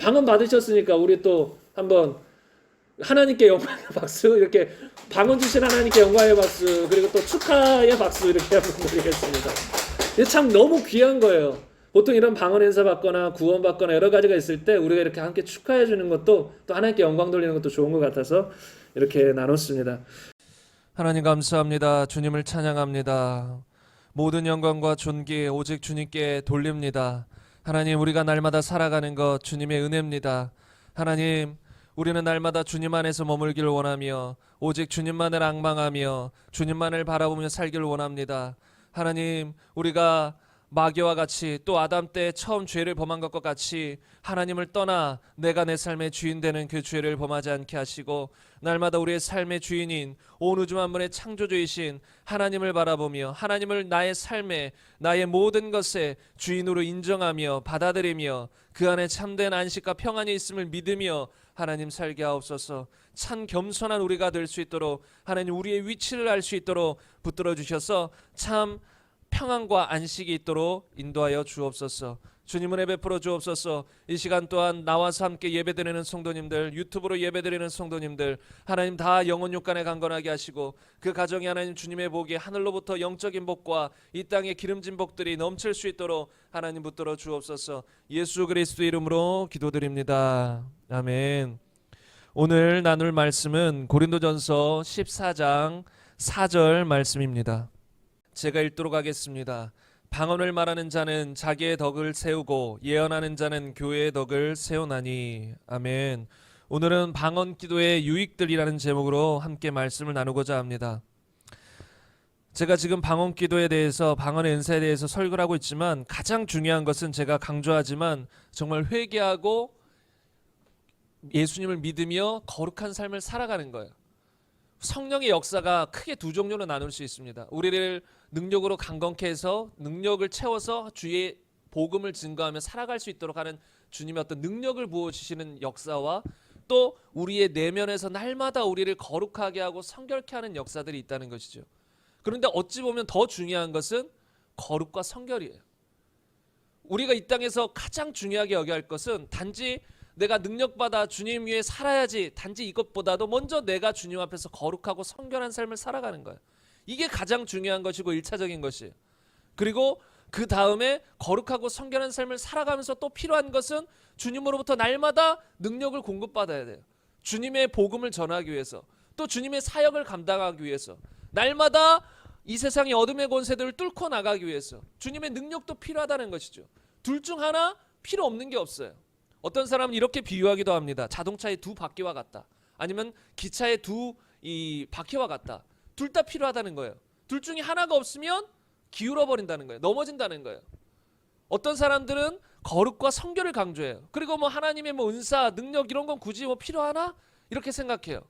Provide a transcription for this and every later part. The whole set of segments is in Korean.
방언 받으셨으니까 우리 또 한번 하나님께 영광의 박수, 이렇게 방언 주신 하나님께 영광의 박수, 그리고 또 축하의 박수 이렇게 한번 드리겠습니다. 이게 참 너무 귀한 거예요. 보통 이런 방언 인사 받거나 구원 받거나 여러 가지가 있을 때 우리가 이렇게 함께 축하해 주는 것도 또 하나님께 영광 돌리는 것도 좋은 것 같아서 이렇게 나눴습니다. 하나님 감사합니다. 주님을 찬양합니다. 모든 영광과 존귀 오직 주님께 돌립니다. 하나님, 우리가 날마다 살아가는 것 주님의 은혜입니다. 하나님, 우리는 날마다 주님 안에서 머물기를 원하며 오직 주님만을 앙망하며 주님만을 바라보며 살기를 원합니다. 하나님, 우리가 마귀와 같이 또 아담 때 처음 죄를 범한 것과 같이 하나님을 떠나 내가 내 삶의 주인 되는 그 죄를 범하지 않게 하시고 날마다 우리의 삶의 주인인 온 우주 만물의 창조주이신 하나님을 바라보며 하나님을 나의 삶에 나의 모든 것에 주인으로 인정하며 받아들이며 그 안에 참된 안식과 평안이 있음을 믿으며 하나님 살게 하옵소서. 참 겸손한 우리가 될 수 있도록 하나님 우리의 위치를 알 수 있도록 붙들어 주셔서 참 평안과 안식이 있도록 인도하여 주옵소서. 주님 은혜 베풀어 주옵소서. 이 시간 또한 나와서 함께 예배드리는 성도님들, 유튜브로 예배드리는 성도님들, 하나님 다 영혼 육간에 강건하게 하시고 그 가정에 하나님 주님의 복이 하늘로부터 영적인 복과 이 땅의 기름진 복들이 넘칠 수 있도록 하나님 붙들어 주옵소서. 예수 그리스도 이름으로 기도드립니다. 아멘. 오늘 나눌 말씀은 고린도전서 14장 4절 말씀입니다. 제가 읽도록 하겠습니다. 방언을 말하는 자는 자기의 덕을 세우고 예언하는 자는 교회의 덕을 세우나니. 아멘. 오늘은 방언 기도의 유익들이라는 제목으로 함께 말씀을 나누고자 합니다. 제가 지금 방언 기도에 대해서 방언의 은사에 대해서 설교를 하고 있지만 가장 중요한 것은 제가 강조하지만 정말 회개하고 예수님을 믿으며 거룩한 삶을 살아가는 거예요. 성령의 역사가 크게 두 종류로 나눌 수 있습니다. 우리를 능력으로 강건케 해서 능력을 채워서 주의 복음을 증거하며 살아갈 수 있도록 하는 주님의 어떤 능력을 부어주시는 역사와 또 우리의 내면에서 날마다 우리를 거룩하게 하고 성결케 하는 역사들이 있다는 것이죠. 그런데 어찌 보면 더 중요한 것은 거룩과 성결이에요. 우리가 이 땅에서 가장 중요하게 여겨야 할 것은 단지 내가 능력받아 주님 위에 살아야지, 단지 이것보다도 먼저 내가 주님 앞에서 거룩하고 성결한 삶을 살아가는 거예요. 이게 가장 중요한 것이고 1차적인 것이에요. 그리고 그 다음에 거룩하고 성결한 삶을 살아가면서 또 필요한 것은 주님으로부터 날마다 능력을 공급받아야 돼요. 주님의 복음을 전하기 위해서, 또 주님의 사역을 감당하기 위해서, 날마다 이 세상의 어둠의 권세들을 뚫고 나가기 위해서 주님의 능력도 필요하다는 것이죠. 둘 중 하나 필요 없는 게 없어요. 어떤 사람은 이렇게 비유하기도 합니다. 자동차의 두 바퀴와 같다. 아니면 기차의 두 바퀴와 같다. 둘 다 필요하다는 거예요. 둘 중에 하나가 없으면 기울어 버린다는 거예요. 넘어진다는 거예요. 어떤 사람들은 거룩과 성결을 강조해요. 그리고 뭐 하나님의 뭐 은사, 능력 이런 건 굳이 뭐 필요하나? 이렇게 생각해요.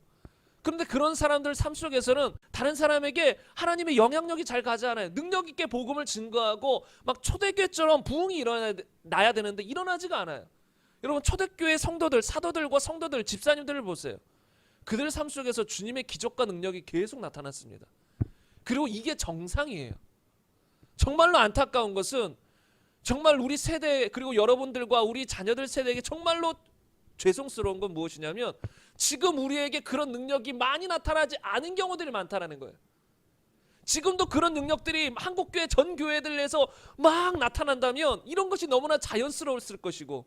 그런데 그런 사람들 삶 속에서는 다른 사람에게 하나님의 영향력이 잘 가지 않아요. 능력 있게 복음을 증거하고 막 초대교회처럼 부흥이 일어나야 되는데 일어나지가 않아요. 여러분, 초대교회 성도들, 사도들과 성도들, 집사님들을 보세요. 그들 삶 속에서 주님의 기적과 능력이 계속 나타났습니다. 그리고 이게 정상이에요. 정말로 안타까운 것은 정말 우리 세대, 그리고 여러분들과 우리 자녀들 세대에게 정말로 죄송스러운 건 무엇이냐면 지금 우리에게 그런 능력이 많이 나타나지 않은 경우들이 많다는 거예요. 지금도 그런 능력들이 한국교회 전 교회들 내에서 막 나타난다면 이런 것이 너무나 자연스러웠을 것이고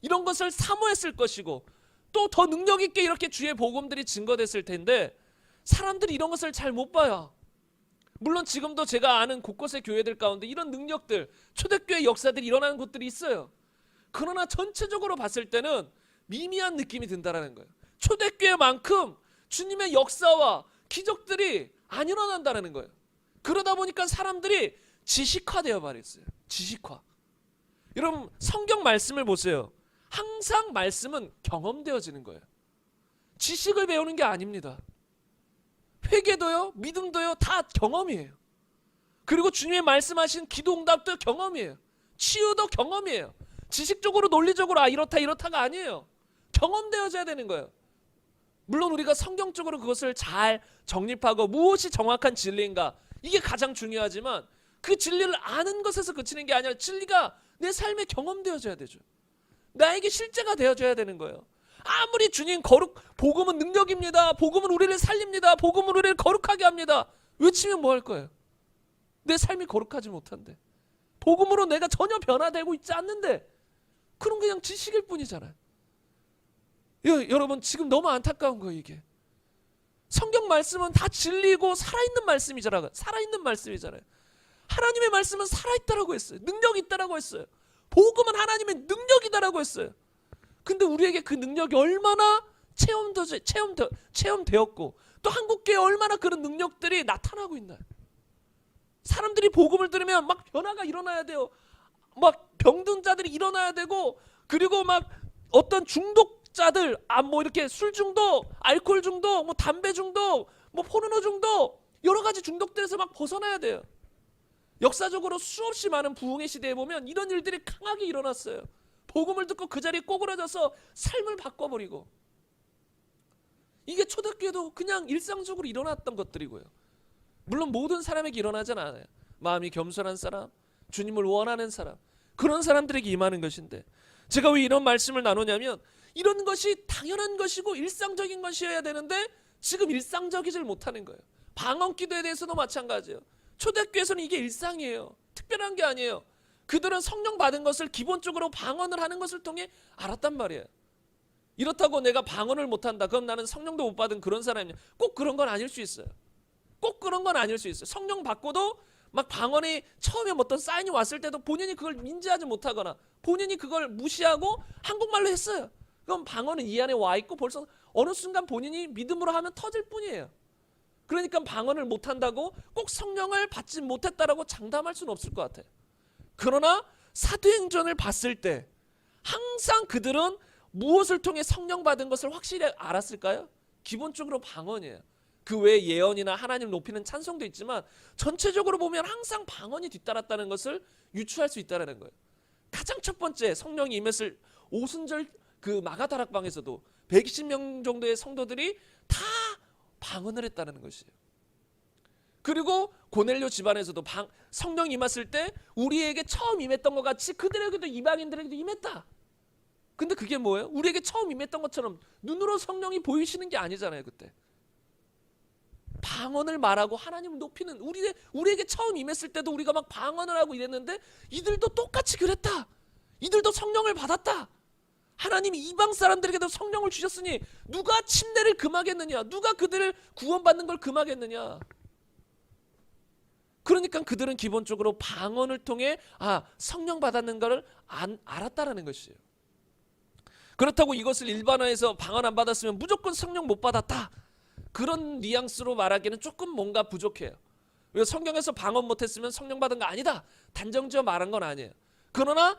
이런 것을 사모했을 것이고 또 더 능력 있게 이렇게 주의 복음들이 증거됐을 텐데 사람들이 이런 것을 잘 못 봐요. 물론 지금도 제가 아는 곳곳의 교회들 가운데 이런 능력들, 초대교회 역사들이 일어나는 곳들이 있어요. 그러나 전체적으로 봤을 때는 미미한 느낌이 든다는 거예요. 초대교회만큼 주님의 역사와 기적들이 안 일어난다는 거예요. 그러다 보니까 사람들이 지식화되어 버렸어요. 지식화. 여러분, 성경 말씀을 보세요. 항상 말씀은 경험되어지는 거예요. 지식을 배우는 게 아닙니다. 회개도요, 믿음도요, 다 경험이에요. 그리고 주님의 말씀하신 기도응답도 경험이에요. 치유도 경험이에요. 지식적으로 논리적으로 이렇다가 아니에요. 경험되어져야 되는 거예요. 물론 우리가 성경적으로 그것을 잘 정립하고 무엇이 정확한 진리인가, 이게 가장 중요하지만 그 진리를 아는 것에서 그치는 게 아니라 진리가 내 삶에 경험되어져야 되죠. 나에게 실제가 되어줘야 되는 거예요. 아무리 주님 복음은 능력입니다. 복음은 우리를 살립니다. 복음은 우리를 거룩하게 합니다. 외치면 뭐 할 거예요? 내 삶이 거룩하지 못한데, 복음으로 내가 전혀 변화되고 있지 않는데, 그럼 그냥 지식일 뿐이잖아요. 여러분, 지금 너무 안타까운 거예요. 이게 성경 말씀은 다 진리고 살아있는 말씀이잖아요. 살아있는 말씀이잖아요. 하나님의 말씀은 살아있다라고 했어요. 능력이 있다라고 했어요. 복음은 하나님의 능력이다라고 했어요. 근데 우리에게 그 능력이 얼마나 체험되었고, 또 한국교회에 얼마나 그런 능력들이 나타나고 있나요? 사람들이 복음을 들으면 막 변화가 일어나야 돼요. 막 병든 자들이 일어나야 되고, 그리고 막 어떤 중독자들, 뭐 이렇게 술 중독, 알코올 중독, 뭐 담배 중독, 뭐 포르노 중독, 여러 가지 중독들에서 막 벗어나야 돼요. 역사적으로 수없이 많은 부흥의 시대에 보면 이런 일들이 강하게 일어났어요. 복음을 듣고 그 자리에 꼬그라져서 삶을 바꿔버리고. 이게 초대교회도 그냥 일상적으로 일어났던 것들이고요. 물론 모든 사람에게 일어나진 않아요. 마음이 겸손한 사람, 주님을 원하는 사람, 그런 사람들에게 임하는 것인데, 제가 왜 이런 말씀을 나누냐면, 이런 것이 당연한 것이고 일상적인 것이어야 되는데 지금 일상적이질 못하는 거예요. 방언 기도에 대해서도 마찬가지예요. 초대교회에서는 이게 일상이에요. 특별한 게 아니에요. 그들은 성령 받은 것을 기본적으로 방언을 하는 것을 통해 알았단 말이에요. 이렇다고 내가 방언을 못한다, 그럼 나는 성령도 못 받은 그런 사람이냐? 꼭 그런 건 아닐 수 있어요. 꼭 그런 건 아닐 수 있어요. 성령 받고도 막 방언이 처음에 어떤 사인이 왔을 때도 본인이 그걸 인지하지 못하거나 본인이 그걸 무시하고 한국말로 했어요. 그럼 방언은 이 안에 와 있고 벌써 어느 순간 본인이 믿음으로 하면 터질 뿐이에요. 그러니까 방언을 못한다고 꼭 성령을 받지 못했다라고 장담할 수는 없을 것 같아요. 그러나 사도행전을 봤을 때 항상 그들은 무엇을 통해 성령 받은 것을 확실히 알았을까요? 기본적으로 방언이에요. 그 외에 예언이나 하나님 높이는 찬송도 있지만 전체적으로 보면 항상 방언이 뒤따랐다는 것을 유추할 수 있다는 거예요. 가장 첫 번째, 성령이 임했을 오순절 그 마가다락방에서도 120명 정도의 성도들이 다 방언을 했다는 것이에요. 그리고 고넬료 집안에서도 성령이 임했을 때 우리에게 처음 임했던 것 같이 그들에게도, 이방인들에게도 임했다. 근데 그게 뭐예요? 우리에게 처음 임했던 것처럼 눈으로 성령이 보이시는 게 아니잖아요. 그때 방언을 말하고 하나님을 높이는, 우리에게 처음 임했을 때도 우리가 막 방언을 하고 이랬는데 이들도 똑같이 그랬다. 이들도 성령을 받았다. 하나님이 이방 사람들에게도 성령을 주셨으니 누가 침례를 금하겠느냐? 누가 그들을 구원받는 걸 금하겠느냐? 그러니까 그들은 기본적으로 방언을 통해 성령 받았는 것을 알았다라는 것이에요. 그렇다고 이것을 일반화해서 방언 안 받았으면 무조건 성령 못 받았다, 그런 뉘앙스로 말하기는 조금 뭔가 부족해요. 왜 성경에서 방언 못했으면 성령 받은 거 아니다, 단정지어 말한 건 아니에요. 그러나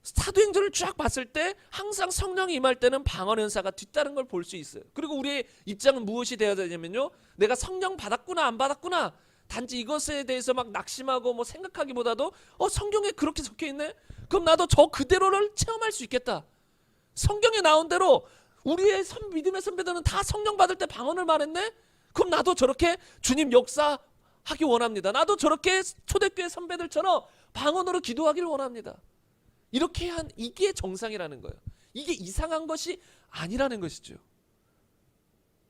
사도행전을 쫙 봤을 때 항상 성령이 임할 때는 방언 은사가 뒤따른 걸 볼 수 있어요. 그리고 우리의 입장은 무엇이 되어야 되냐면요, 내가 성령 받았구나 안 받았구나, 단지 이것에 대해서 막 낙심하고 뭐 생각하기보다도 성경에 그렇게 적혀 있네, 그럼 나도 저 그대로를 체험할 수 있겠다. 성경에 나온 대로 우리의 믿음의 선배들은 다 성령 받을 때 방언을 말했네, 그럼 나도 저렇게 주님 역사하기 원합니다. 나도 저렇게 초대교회 선배들처럼 방언으로 기도하기를 원합니다. 이렇게 한, 이게 정상이라는 거예요. 이게 이상한 것이 아니라는 것이죠.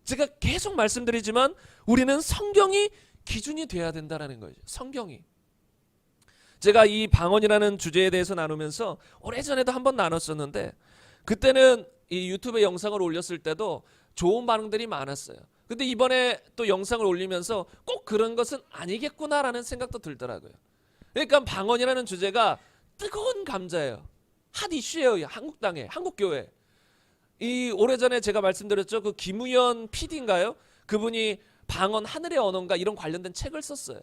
제가 계속 말씀드리지만 우리는 성경이 기준이 돼야 된다는 거죠. 성경이. 제가 이 방언이라는 주제에 대해서 나누면서 오래전에도 한번 나눴었는데, 그때는 이 유튜브에 영상을 올렸을 때도 좋은 반응들이 많았어요. 근데 이번에 또 영상을 올리면서 꼭 그런 것은 아니겠구나라는 생각도 들더라고요. 그러니까 방언이라는 주제가 뜨거운 감자예요. 핫 이슈예요. 한국 땅에, 한국 교회. 이 오래전에 제가 말씀드렸죠. 그 김우연 PD인가요? 그분이 방언 하늘의 언어인가 이런 관련된 책을 썼어요.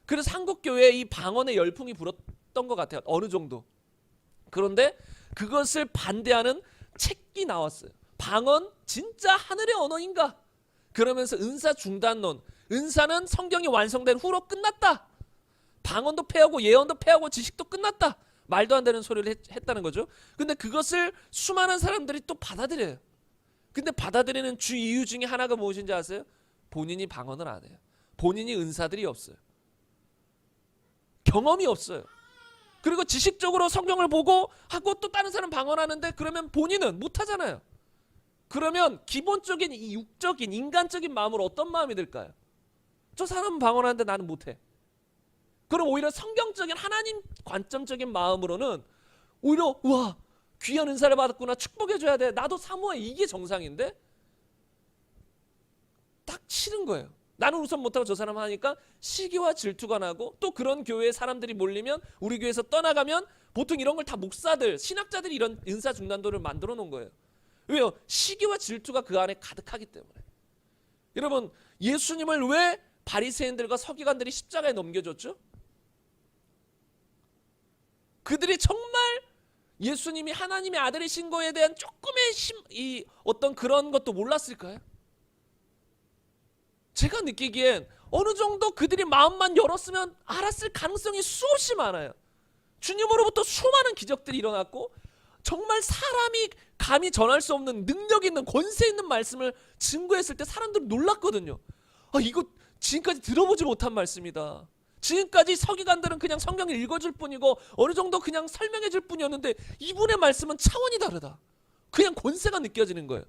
그래서 한국 교회에 이 방언의 열풍이 불었던 것 같아요. 어느 정도. 그런데 그것을 반대하는 책이 나왔어요. 방언 진짜 하늘의 언어인가? 그러면서 은사 중단론. 은사는 성경이 완성된 후로 끝났다. 방언도 폐하고 예언도 폐하고 지식도 끝났다. 말도 안 되는 소리를 했다는 거죠. 근데 그것을 수많은 사람들이 또 받아들여요. 근데 받아들이는 주 이유 중에 하나가 무엇인지 아세요? 본인이 방언을 안 해요. 본인이 은사들이 없어요. 경험이 없어요. 그리고 지식적으로 성경을 보고 하고 또 다른 사람 방언하는데 그러면 본인은 못하잖아요. 그러면 기본적인 이 육적인 인간적인 마음으로 어떤 마음이 들까요? 저 사람은 방언하는데 나는 못해. 그럼 오히려 성경적인 하나님 관점적인 마음으로는 오히려 우와 귀한 은사를 받았구나 축복해줘야 돼 나도 사모해 이게 정상인데 딱 싫은 거예요. 나는 우선 못하고 저 사람 하니까 시기와 질투가 나고 또 그런 교회에 사람들이 몰리면 우리 교회에서 떠나가면 보통 이런 걸 다 목사들 신학자들이 이런 은사 중단도를 만들어 놓은 거예요. 왜요? 시기와 질투가 그 안에 가득하기 때문에. 여러분 예수님을 왜 바리새인들과 서기관들이 십자가에 넘겨줬죠? 그들이 정말 예수님이 하나님의 아들이신 거에 대한 조금의 이 어떤 그런 것도 몰랐을까요? 제가 느끼기엔 어느 정도 그들이 마음만 열었으면 알았을 가능성이 수없이 많아요. 주님으로부터 수많은 기적들이 일어났고 정말 사람이 감히 전할 수 없는 능력 있는 권세 있는 말씀을 증거했을 때 사람들은 놀랐거든요. 이거 지금까지 들어보지 못한 말씀이다. 지금까지 서기관들은 그냥 성경을 읽어줄 뿐이고 어느 정도 그냥 설명해 줄 뿐이었는데 이분의 말씀은 차원이 다르다. 그냥 권세가 느껴지는 거예요.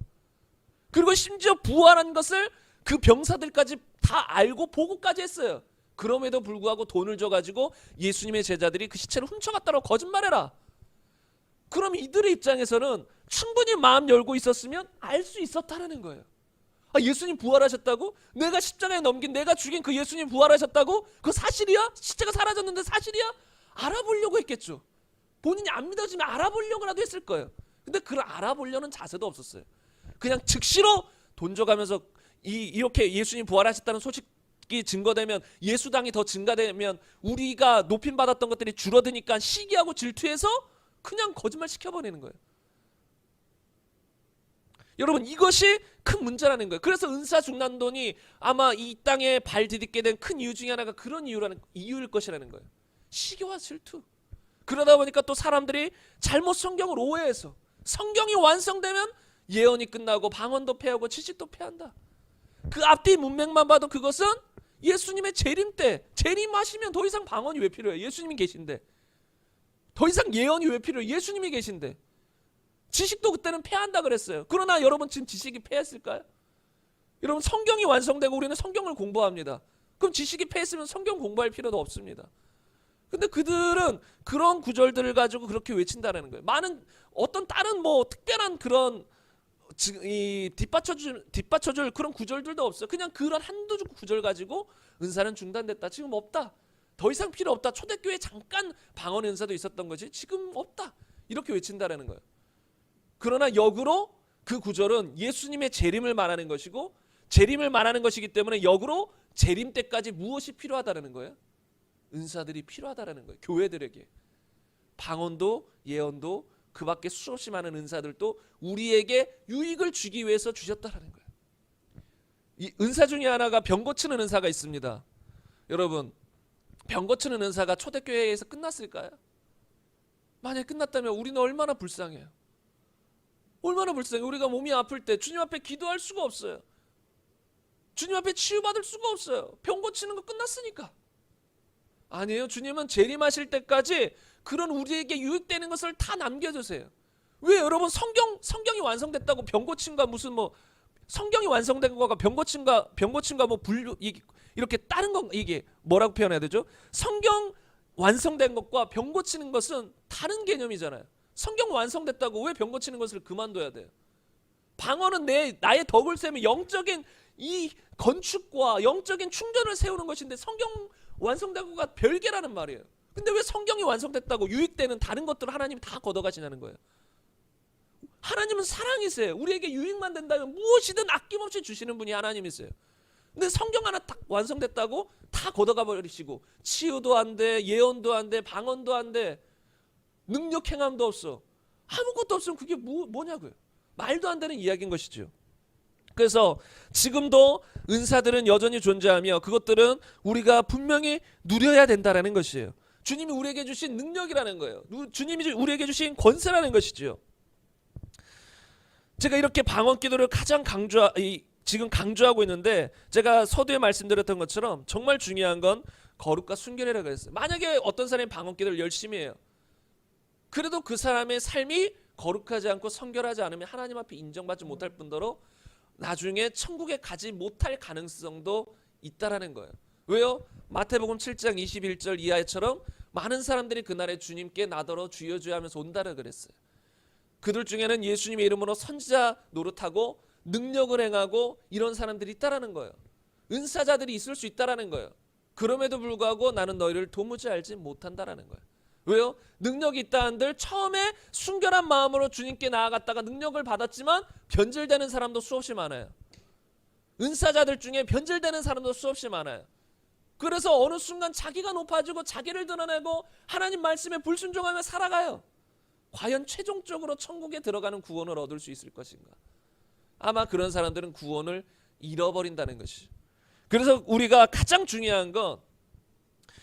그리고 심지어 부활한 것을 그 병사들까지 다 알고 보고까지 했어요. 그럼에도 불구하고 돈을 줘가지고 예수님의 제자들이 그 시체를 훔쳐갔다고 거짓말해라. 그럼 이들의 입장에서는 충분히 마음 열고 있었으면 알 수 있었다는 거예요. 예수님 부활하셨다고? 내가 십자가에 넘긴 내가 죽인 그 예수님 부활하셨다고? 그거 사실이야? 시체가 사라졌는데 사실이야? 알아보려고 했겠죠. 본인이 안 믿어지면 알아보려고라도 했을 거예요. 근데 그걸 알아보려는 자세도 없었어요. 그냥 즉시로 돈 줘가면서 이렇게 예수님 부활하셨다는 소식이 증거되면 예수당이 더 증가되면 우리가 높임받았던 것들이 줄어드니까 시기하고 질투해서 그냥 거짓말 시켜버리는 거예요. 여러분 이것이 큰 문제라는 거예요. 그래서 은사중난돈이 아마 이 땅에 발 디딛게 된 큰 이유 중에 하나가 그런 이유일 것이라는 거예요. 시기와 질투. 그러다 보니까 또 사람들이 잘못 성경을 오해해서 성경이 완성되면 예언이 끝나고 방언도 패하고 지식도 패한다. 그 앞뒤 문맥만 봐도 그것은 예수님의 재림 때 재림하시면 더 이상 방언이 왜 필요해요? 예수님이 계신데. 더 이상 예언이 왜 필요해요? 예수님이 계신데. 지식도 그때는 패한다 그랬어요. 그러나 여러분 지금 지식이 패했을까요? 여러분 성경이 완성되고 우리는 성경을 공부합니다. 그럼 지식이 패했으면 성경 공부할 필요도 없습니다. 근데 그들은 그런 구절들을 가지고 그렇게 외친다는 거예요. 많은 어떤 다른 뭐 특별한 그런 이 뒷받쳐줄 그런 구절들도 없어요. 그냥 그런 한두 구절 가지고 은사는 중단됐다. 지금 없다. 더 이상 필요 없다. 초대교회에 잠깐 방언 은사도 있었던 거지 지금 없다. 이렇게 외친다는 거예요. 그러나 역으로 그 구절은 예수님의 재림을 말하는 것이고 재림을 말하는 것이기 때문에 역으로 재림 때까지 무엇이 필요하다는 거예요? 은사들이 필요하다는 거예요. 교회들에게. 방언도 예언도 그 밖에 수없이 많은 은사들도 우리에게 유익을 주기 위해서 주셨다는 거예요. 이 은사 중에 하나가 병 고치는 은사가 있습니다. 여러분 병 고치는 은사가 초대교회에서 끝났을까요? 만약에 끝났다면 우리는 얼마나 불쌍해요. 얼마나 불쌍해. 우리가 몸이 아플 때 주님 앞에 기도할 수가 없어요. 주님 앞에 치유받을 수가 없어요. 병 고치는 거 끝났으니까. 아니에요. 주님은 재림하실 때까지 그런 우리에게 유익되는 것을 다 남겨주세요. 왜 여러분 성경이 완성됐다고 병 고침과 무슨 뭐 성경이 완성된 거가 병 고침과 뭐 이렇게 다른 건 이게 뭐라고 표현해야 되죠? 성경 완성된 것과 병 고치는 것은 다른 개념이잖아요. 성경 완성됐다고 왜 병 고치는 것을 그만둬야 돼요? 방언은 나의 덕을 세우며 영적인 이 건축과 영적인 충전을 세우는 것인데 성경 완성된 것과 별개라는 말이에요. 근데 왜 성경이 완성됐다고 유익되는 다른 것들을 하나님이 다 걷어가시냐는 거예요. 하나님은 사랑이세요. 우리에게 유익만 된다면 무엇이든 아낌없이 주시는 분이 하나님이세요. 근데 성경 하나 딱 완성됐다고 다 걷어가 버리시고 치유도 안 돼, 예언도 안 돼, 방언도 안 돼, 능력 행함도 없어. 아무것도 없으면 그게 뭐냐고요. 말도 안 되는 이야기인 것이죠. 그래서 지금도 은사들은 여전히 존재하며 그것들은 우리가 분명히 누려야 된다는 것이에요. 주님이 우리에게 주신 능력이라는 거예요. 주님이 우리에게 주신 권세라는 것이죠. 제가 이렇게 방언 기도를 가장 지금 강조하고 있는데 제가 서두에 말씀드렸던 것처럼 정말 중요한 건 거룩과 순결이라고 했어요. 만약에 어떤 사람이 방언 기도를 열심히 해요. 그래도 그 사람의 삶이 거룩하지 않고 성결하지 않으면 하나님 앞에 인정받지 못할 뿐더러 나중에 천국에 가지 못할 가능성도 있다라는 거예요. 왜요? 마태복음 7장 21절 이하처럼 많은 사람들이 그날에 주님께 나더러 주여 주여 하면서 온다라 그랬어요. 그들 중에는 예수님의 이름으로 선지자 노릇하고 능력을 행하고 이런 사람들이 있다라는 거예요. 은사자들이 있을 수 있다라는 거예요. 그럼에도 불구하고 나는 너희를 도무지 알지 못한다라는 거예요. 왜요? 능력이 있다 한들 처음에 순결한 마음으로 주님께 나아갔다가 능력을 받았지만 변질되는 사람도 수없이 많아요. 은사자들 중에 변질되는 사람도 수없이 많아요. 그래서 어느 순간 자기가 높아지고 자기를 드러내고 하나님 말씀에 불순종하며 살아가요. 과연 최종적으로 천국에 들어가는 구원을 얻을 수 있을 것인가? 아마 그런 사람들은 구원을 잃어버린다는 것이죠. 그래서 우리가 가장 중요한 건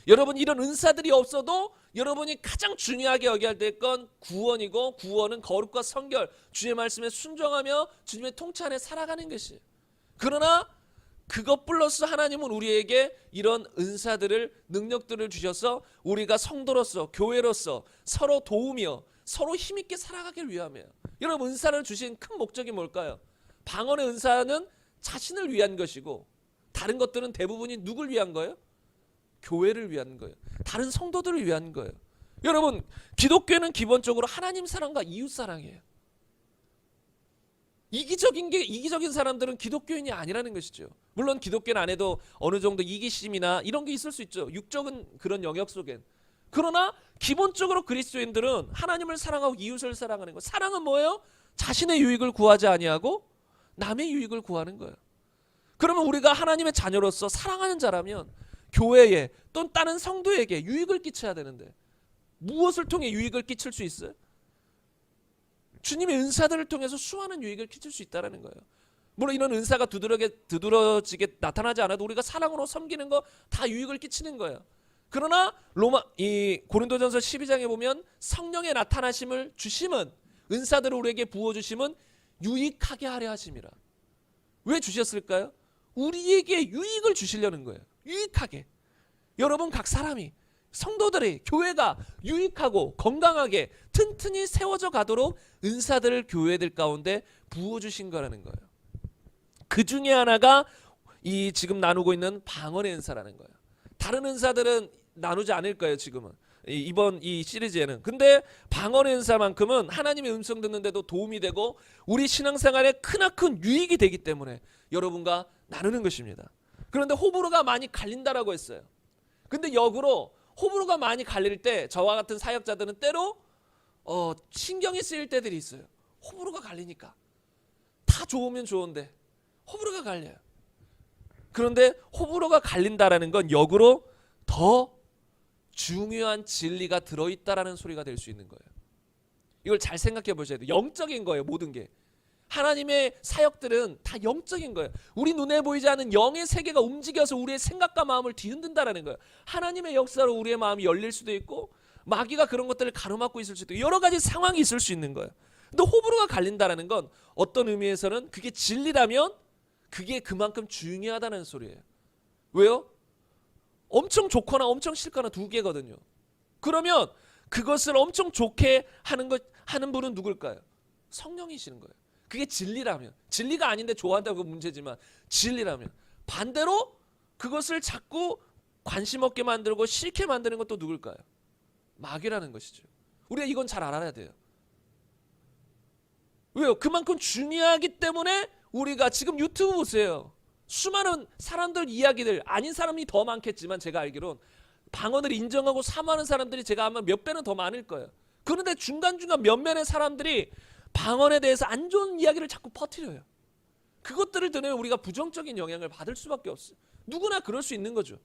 여러분 이런 은사들이 없어도 여러분이 가장 중요하게 여겨야 될 건 구원이고 구원은 거룩과 성결 주의 말씀에 순종하며 주님의 통치 안에 살아가는 것이에요. 그러나 그것 플러스 하나님은 우리에게 이런 은사들을 능력들을 주셔서 우리가 성도로서 교회로서 서로 도우며 서로 힘있게 살아가길 위함이에요. 여러분 은사를 주신 큰 목적이 뭘까요? 방언의 은사는 자신을 위한 것이고 다른 것들은 대부분이 누굴 위한 거예요? 교회를 위한 거예요. 다른 성도들을 위한 거예요. 여러분 기독교는 기본적으로 하나님 사랑과 이웃 사랑이에요. 이기적인 사람들은 기독교인이 아니라는 것이죠. 물론 기독교는 안에도 어느 정도 이기심이나 이런 게 있을 수 있죠. 육적인 그런 영역 속엔. 그러나 기본적으로 그리스도인들은 하나님을 사랑하고 이웃을 사랑하는 거. 사랑은 뭐예요? 자신의 유익을 구하지 아니하고 남의 유익을 구하는 거예요. 그러면 우리가 하나님의 자녀로서 사랑하는 자라면 교회에 또는 다른 성도에게 유익을 끼쳐야 되는데 무엇을 통해 유익을 끼칠 수 있어요? 주님의 은사들을 통해서 수많은 유익을 끼칠 수 있다는 거예요. 물론 이런 은사가 두드러지게 나타나지 않아도 우리가 사랑으로 섬기는 거 다 유익을 끼치는 거예요. 그러나 고린도전서 12장에 보면 성령의 나타나심을 주심은 은사들을 우리에게 부어주심은 유익하게 하려 하심이라. 왜 주셨을까요? 우리에게 유익을 주시려는 거예요. 유익하게. 여러분 각 사람이 성도들이 교회가 유익하고 건강하게 튼튼히 세워져 가도록 은사들을 교회들 가운데 부어주신 거라는 거예요. 그 중에 하나가 이 지금 나누고 있는 방언의 은사라는 거예요. 다른 은사들은 나누지 않을 거예요. 지금은 이번 이 시리즈에는. 근데 방언의 은사만큼은 하나님의 음성 듣는데도 도움이 되고 우리 신앙생활에 크나큰 유익이 되기 때문에 여러분과 나누는 것입니다. 그런데 호불호가 많이 갈린다라고 했어요. 근데 역으로 호불호가 많이 갈릴 때 저와 같은 사역자들은 때로 신경이 쓰일 때들이 있어요. 호불호가 갈리니까 다 좋으면 좋은데 호불호가 갈려요. 그런데 호불호가 갈린다라는 건 역으로 더 중요한 진리가 들어있다라는 소리가 될 수 있는 거예요. 이걸 잘 생각해 보셔야 돼요. 영적인 거예요. 모든 게. 하나님의 사역들은 다 영적인 거예요. 우리 눈에 보이지 않는 영의 세계가 움직여서 우리의 생각과 마음을 뒤흔든다라는 거예요. 하나님의 역사로 우리의 마음이 열릴 수도 있고 마귀가 그런 것들을 가로막고 있을 수도 있고 여러 가지 상황이 있을 수 있는 거예요. 근데 호불호가 갈린다라는 건 어떤 의미에서는 그게 진리라면 그게 그만큼 중요하다는 소리예요. 왜요? 엄청 좋거나 엄청 싫거나 두 개거든요. 그러면 그것을 엄청 좋게 하는 분은 누굴까요? 성령이시는 거예요. 그게 진리라면, 진리가 아닌데 좋아한다고 문제지만 진리라면, 반대로 그것을 자꾸 관심 없게 만들고 싫게 만드는 것도 누굴까요? 마귀라는 것이죠. 우리가 이건 잘 알아야 돼요. 왜요? 그만큼 중요하기 때문에 우리가 지금 유튜브 보세요. 수많은 사람들 이야기들, 아닌 사람이 더 많겠지만 제가 알기론 방언을 인정하고 사모하는 사람들이 제가 아마 몇 배는 더 많을 거예요. 그런데 중간중간 몇몇의 사람들이 방언에 대해서 안 좋은 이야기를 자꾸 퍼뜨려요. 그것들을 들으면 우리가 부정적인 영향을 받을 수밖에 없어요. 누구나 그럴 수 있는 거죠.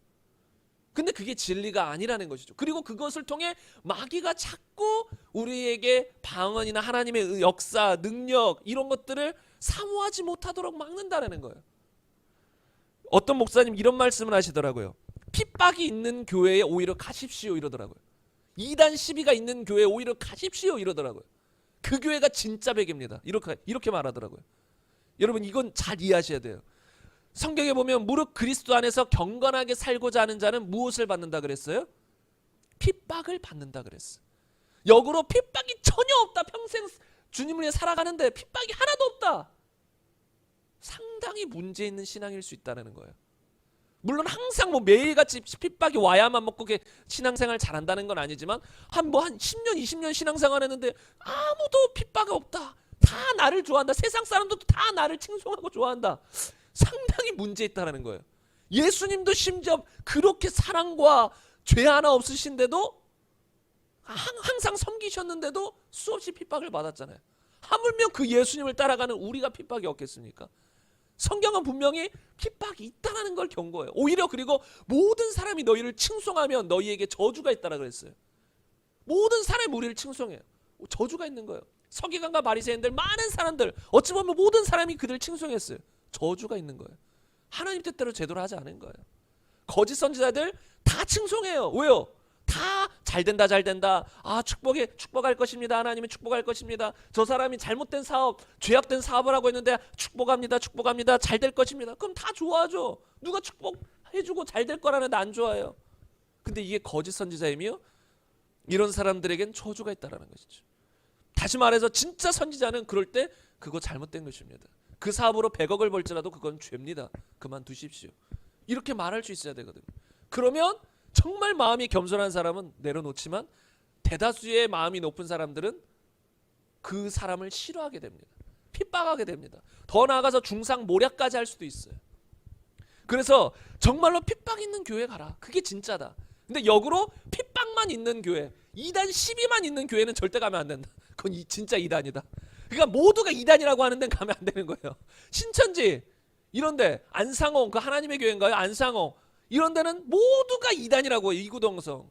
근데 그게 진리가 아니라는 것이죠. 그리고 그것을 통해 마귀가 자꾸 우리에게 방언이나 하나님의 역사, 능력 이런 것들을 사모하지 못하도록 막는다는 거예요. 어떤 목사님 이런 말씀을 하시더라고요. 핍박이 있는 교회에 오히려 가십시오 이러더라고요. 이단 시비가 있는 교회에 오히려 가십시오 이러더라고요. 그 교회가 진짜 백입니다. 이렇게 말하더라고요. 여러분 이건 잘 이해하셔야 돼요. 성경에 보면 무릇 그리스도 안에서 경건하게 살고자 하는 자는 무엇을 받는다 그랬어요? 핍박을 받는다 그랬어요. 역으로 핍박이 전혀 없다. 평생 주님을 위해 살아가는데 핍박이 하나도 없다. 상당히 문제 있는 신앙일 수 있다는 거예요. 물론 항상 뭐 매일같이 핍박이 와야만 먹고 신앙생활 잘한다는 건 아니지만 한 10년 20년 신앙생활 했는데 아무도 핍박이 없다. 다 나를 좋아한다. 세상 사람들도 다 나를 칭송하고 좋아한다. 상당히 문제 있다는 거예요. 예수님도 심지어 그렇게 사랑과 죄 하나 없으신데도 항상 섬기셨는데도 수없이 핍박을 받았잖아요. 하물며 그 예수님을 따라가는 우리가 핍박이 없겠습니까? 성경은 분명히 핍박이 있다는 걸 경고해요. 오히려 그리고 모든 사람이 너희를 칭송하면 너희에게 저주가 있다라 그랬어요. 모든 사람이 우리를 칭송해요. 저주가 있는 거예요. 서기관과 바리새인들 많은 사람들 어찌 보면 모든 사람이 그들을 칭송했어요. 저주가 있는 거예요. 하나님 뜻대로 제대로 하지 않은 거예요. 거짓 선지자들 다 칭송해요. 왜요? 다 잘된다 잘된다. 축복할 것입니다. 하나님이 축복할 것입니다. 저 사람이 잘못된 사업, 죄악된 사업을 하고 있는데 축복합니다. 잘 될 것입니다. 그럼 다 좋아하죠. 누가 축복해주고 잘 될 거라는데 안 좋아해요. 근데 이게 거짓 선지자이며 이런 사람들에겐 저주가 있다는 것이죠. 다시 말해서 진짜 선지자는 그럴 때 그거 잘못된 것입니다. 그 사업으로 100억을 벌지라도 그건 죄입니다. 그만두십시오. 이렇게 말할 수 있어야 되거든요. 그러면 정말 마음이 겸손한 사람은 내려놓지만 대다수의 마음이 높은 사람들은 그 사람을 싫어하게 됩니다. 핍박하게 됩니다. 더 나아가서 중상 모략까지 할 수도 있어요. 그래서 정말로 핍박 있는 교회 가라. 그게 진짜다. 근데 역으로 핍박만 있는 교회, 2단 시비만 있는 교회는 절대 가면 안 된다. 그건 진짜 2단이다. 그러니까 모두가 2단이라고 하는 데는 가면 안 되는 거예요. 신천지 이런데 안상홍 그 하나님의 교회인가요? 안상홍 이런 데는 모두가 2단이라고 해요. 이구동성.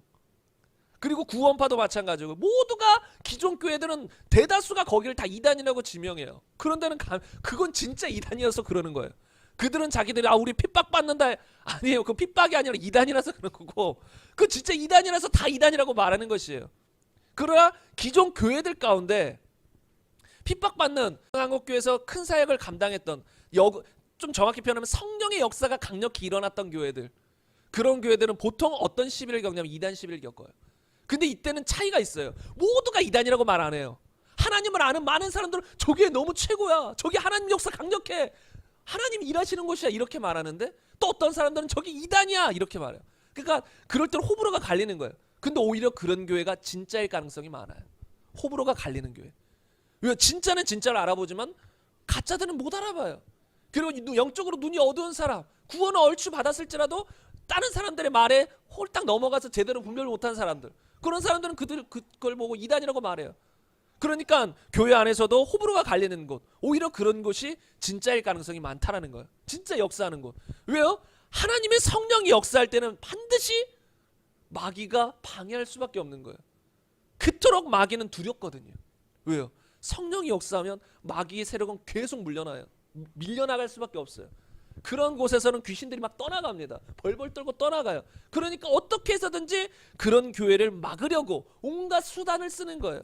그리고 구원파도 마찬가지고 모두가 기존 교회들은 대다수가 거기를 다 2단이라고 지명해요. 그런 데는 그건 진짜 2단이어서 그러는 거예요. 그들은 자기들이 우리 핍박받는다. 아니에요. 그 핍박이 아니라 2단이라서 그런 거고 그 진짜 2단이라서 다 2단이라고 말하는 것이에요. 그러나 기존 교회들 가운데 핍박받는 한국교회에서 큰 사역을 감당했던 좀 정확히 표현하면 성령의 역사가 강력히 일어났던 교회들 그런 교회들은 보통 어떤 시비를 겪냐면 2단 시비를 겪어요. 근데 이때는 차이가 있어요. 모두가 2단이라고 말 안 해요. 하나님을 아는 많은 사람들은 저게 너무 최고야. 저기 하나님 역사 강력해. 하나님 일하시는 곳이야. 이렇게 말하는데 또 어떤 사람들은 저기 2단이야. 이렇게 말해요. 그러니까 그럴 때는 호불호가 갈리는 거예요. 근데 오히려 그런 교회가 진짜일 가능성이 많아요. 호불호가 갈리는 교회. 왜? 진짜는 진짜를 알아보지만 가짜들은 못 알아봐요. 그리고 영적으로 눈이 어두운 사람 구원을 얼추 받았을지라도 다른 사람들의 말에 홀딱 넘어가서 제대로 분별을 못한 사람들 그런 사람들은 그걸 보고 2단이라고 말해요. 그러니까 교회 안에서도 호불호가 갈리는 곳 오히려 그런 곳이 진짜일 가능성이 많다라는 거예요. 진짜 역사하는 곳. 왜요? 하나님의 성령이 역사할 때는 반드시 마귀가 방해할 수밖에 없는 거예요. 그토록 마귀는 두렵거든요. 왜요? 성령이 역사하면 마귀의 세력은 계속 밀려나갈 수밖에 없어요. 그런 곳에서는 귀신들이 막 떠나갑니다. 벌벌 떨고 떠나가요. 그러니까 어떻게 해서든지 그런 교회를 막으려고 온갖 수단을 쓰는 거예요.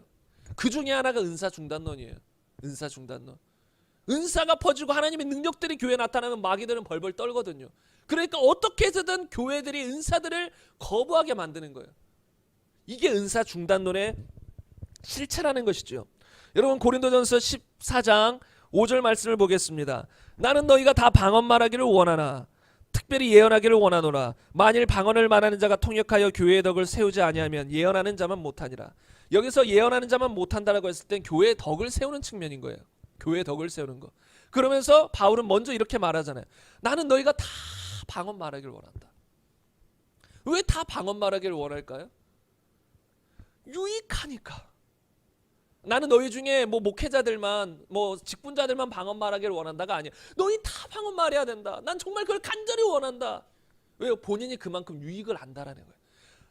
그 중에 하나가 은사 중단론이에요. 은사 중단론. 은사가 퍼지고 하나님의 능력들이 교회에 나타나면 마귀들은 벌벌 떨거든요. 그러니까 어떻게 해서든 교회들이 은사들을 거부하게 만드는 거예요. 이게 은사 중단론의 실체라는 것이죠. 여러분 고린도전서 14장 5절 말씀을 보겠습니다. 나는 너희가 다 방언 말하기를 원하나 특별히 예언하기를 원하노라. 만일 방언을 말하는 자가 통역하여 교회의 덕을 세우지 아니하면 예언하는 자만 못하니라. 여기서 예언하는 자만 못한다라고 했을 땐 교회의 덕을 세우는 측면인 거예요. 교회의 덕을 세우는 거. 그러면서 바울은 먼저 이렇게 말하잖아요. 나는 너희가 다 방언 말하기를 원한다. 왜 다 방언 말하기를 원할까요? 유익하니까. 나는 너희 중에 목회자들만 직분자들만 방언 말하기를 원한다가 아니야. 너희 다 방언 말해야 된다. 난 정말 그걸 간절히 원한다. 왜요? 본인이 그만큼 유익을 안다라는 거예요.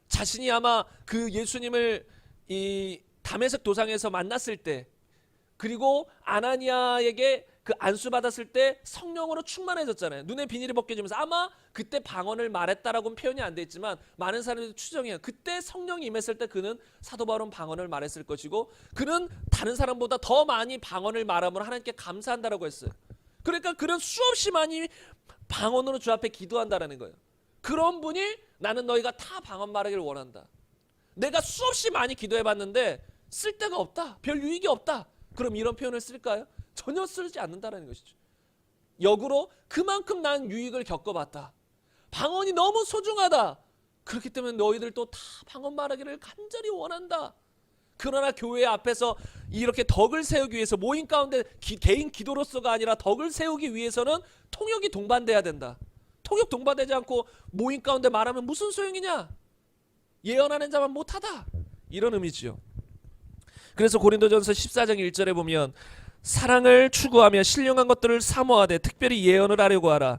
자신이 아마 그 예수님을 이 다메섹 도상에서 만났을 때 그리고 아나니아에게 그 안수 받았을 때 성령으로 충만해졌잖아요. 눈에 비닐이 벗겨지면서 아마 그때 방언을 말했다라고는 표현이 안 돼 있지만 많은 사람들이 추정해요. 그때 성령이 임했을 때 그는 사도 바울은 방언을 말했을 것이고 그는 다른 사람보다 더 많이 방언을 말함으로 하나님께 감사한다라고 했어요. 그러니까 그는 수없이 많이 방언으로 주 앞에 기도한다라는 거예요. 그런 분이 나는 너희가 다 방언 말하기를 원한다. 내가 수없이 많이 기도해봤는데 쓸데가 없다, 별 유익이 없다. 그럼 이런 표현을 쓸까요? 전혀 쓰지 않는다는 것이죠. 역으로 그만큼 난 유익을 겪어봤다. 방언이 너무 소중하다. 그렇기 때문에 너희들도 다 방언 말하기를 간절히 원한다. 그러나 교회 앞에서 이렇게 덕을 세우기 위해서 모임 가운데 개인 기도로서가 아니라 덕을 세우기 위해서는 통역이 동반돼야 된다. 통역 동반되지 않고 모임 가운데 말하면 무슨 소용이냐? 예언하는 자만 못하다. 이런 의미지요. 그래서 고린도전서 14장 1절에 보면 사랑을 추구하며 신령한 것들을 사모하되 특별히 예언을 하려고 하라.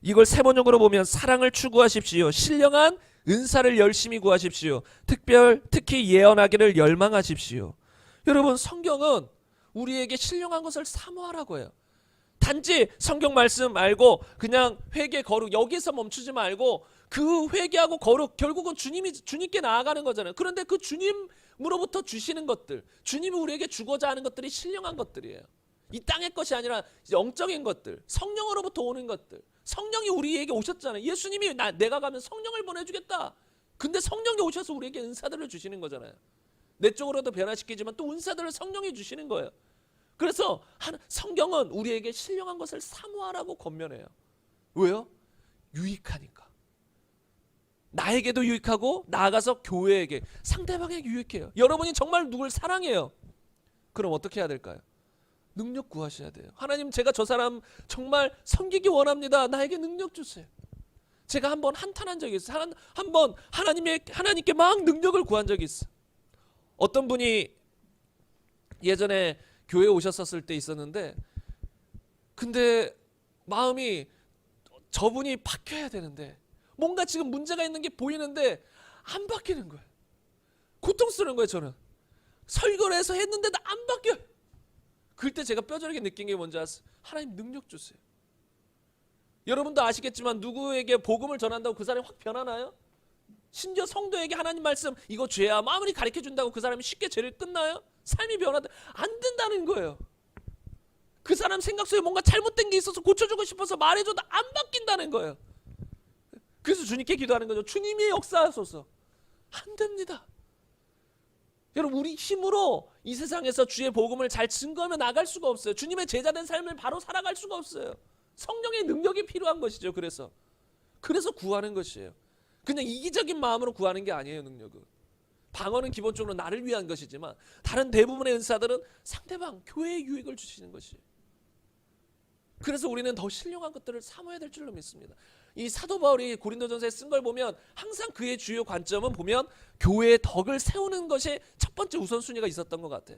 이걸 세번역으로 보면 사랑을 추구하십시오. 신령한 은사를 열심히 구하십시오. 특히 예언하기를 열망하십시오. 여러분, 성경은 우리에게 신령한 것을 사모하라고 해요. 단지 성경 말씀 알고 그냥 회개 거룩 여기서 멈추지 말고 그 회개하고 거룩 결국은 주님께 나아가는 거잖아요. 그런데 그 주님으로부터 주시는 것들, 주님이 우리에게 주고자 하는 것들이 신령한 것들이에요. 이 땅의 것이 아니라 영적인 것들, 성령으로부터 오는 것들. 성령이 우리에게 오셨잖아요. 예수님이 내가 가면 성령을 보내주겠다. 근데 성령이 오셔서 우리에게 은사들을 주시는 거잖아요. 내 쪽으로도 변화시키지만 또 은사들을 성령이 주시는 거예요. 그래서 성경은 우리에게 신령한 것을 사모하라고 권면해요. 왜요? 유익하니까. 나에게도 유익하고 나아가서 교회에게, 상대방에게 유익해요. 여러분이 정말 누굴 사랑해요. 그럼 어떻게 해야 될까요? 능력 구하셔야 돼요. 하나님, 제가 저 사람 정말 섬기기 원합니다. 나에게 능력 주세요. 제가 한번 한탄한 적이 있어요. 한번 하나님께 막 능력을 구한 적이 있어요. 어떤 분이 예전에 교회에 오셨었을 때 있었는데, 근데 마음이 저분이 바뀌어야 되는데 뭔가 지금 문제가 있는 게 보이는데 안 바뀌는 거예요. 고통스러운 거예요. 저는 설교를 해서 했는데도 안 바뀌어요. 그때 제가 뼈저리게 느낀 게 뭔지 아세요? 하나님 능력 주세요. 여러분도 아시겠지만 누구에게 복음을 전한다고 그 사람이 확 변하나요? 심지어 성도에게 하나님 말씀 이거 죄야 아무리 가르쳐준다고 그 사람이 쉽게 죄를 끝나요? 삶이 변하다 안 된다는 거예요. 그 사람 생각 속에 뭔가 잘못된 게 있어서 고쳐주고 싶어서 말해줘도 안 바뀐다는 거예요. 그래서 주님께 기도하는 거죠. 주님이 역사하소서. 안 됩니다. 여러분, 우리 힘으로 이 세상에서 주의 복음을 잘 증거하며 나갈 수가 없어요. 주님의 제자된 삶을 바로 살아갈 수가 없어요. 성령의 능력이 필요한 것이죠. 그래서 구하는 것이에요. 그냥 이기적인 마음으로 구하는 게 아니에요. 능력은. 방언은 기본적으로 나를 위한 것이지만 다른 대부분의 은사들은 상대방, 교회에 유익을 주시는 것이에요. 그래서 우리는 더 신령한 것들을 사모해야 될 줄로 믿습니다. 이 사도 바울이 고린도전서에 쓴 걸 보면 항상 그의 주요 관점은 보면 교회의 덕을 세우는 것이 첫 번째 우선순위가 있었던 것 같아요.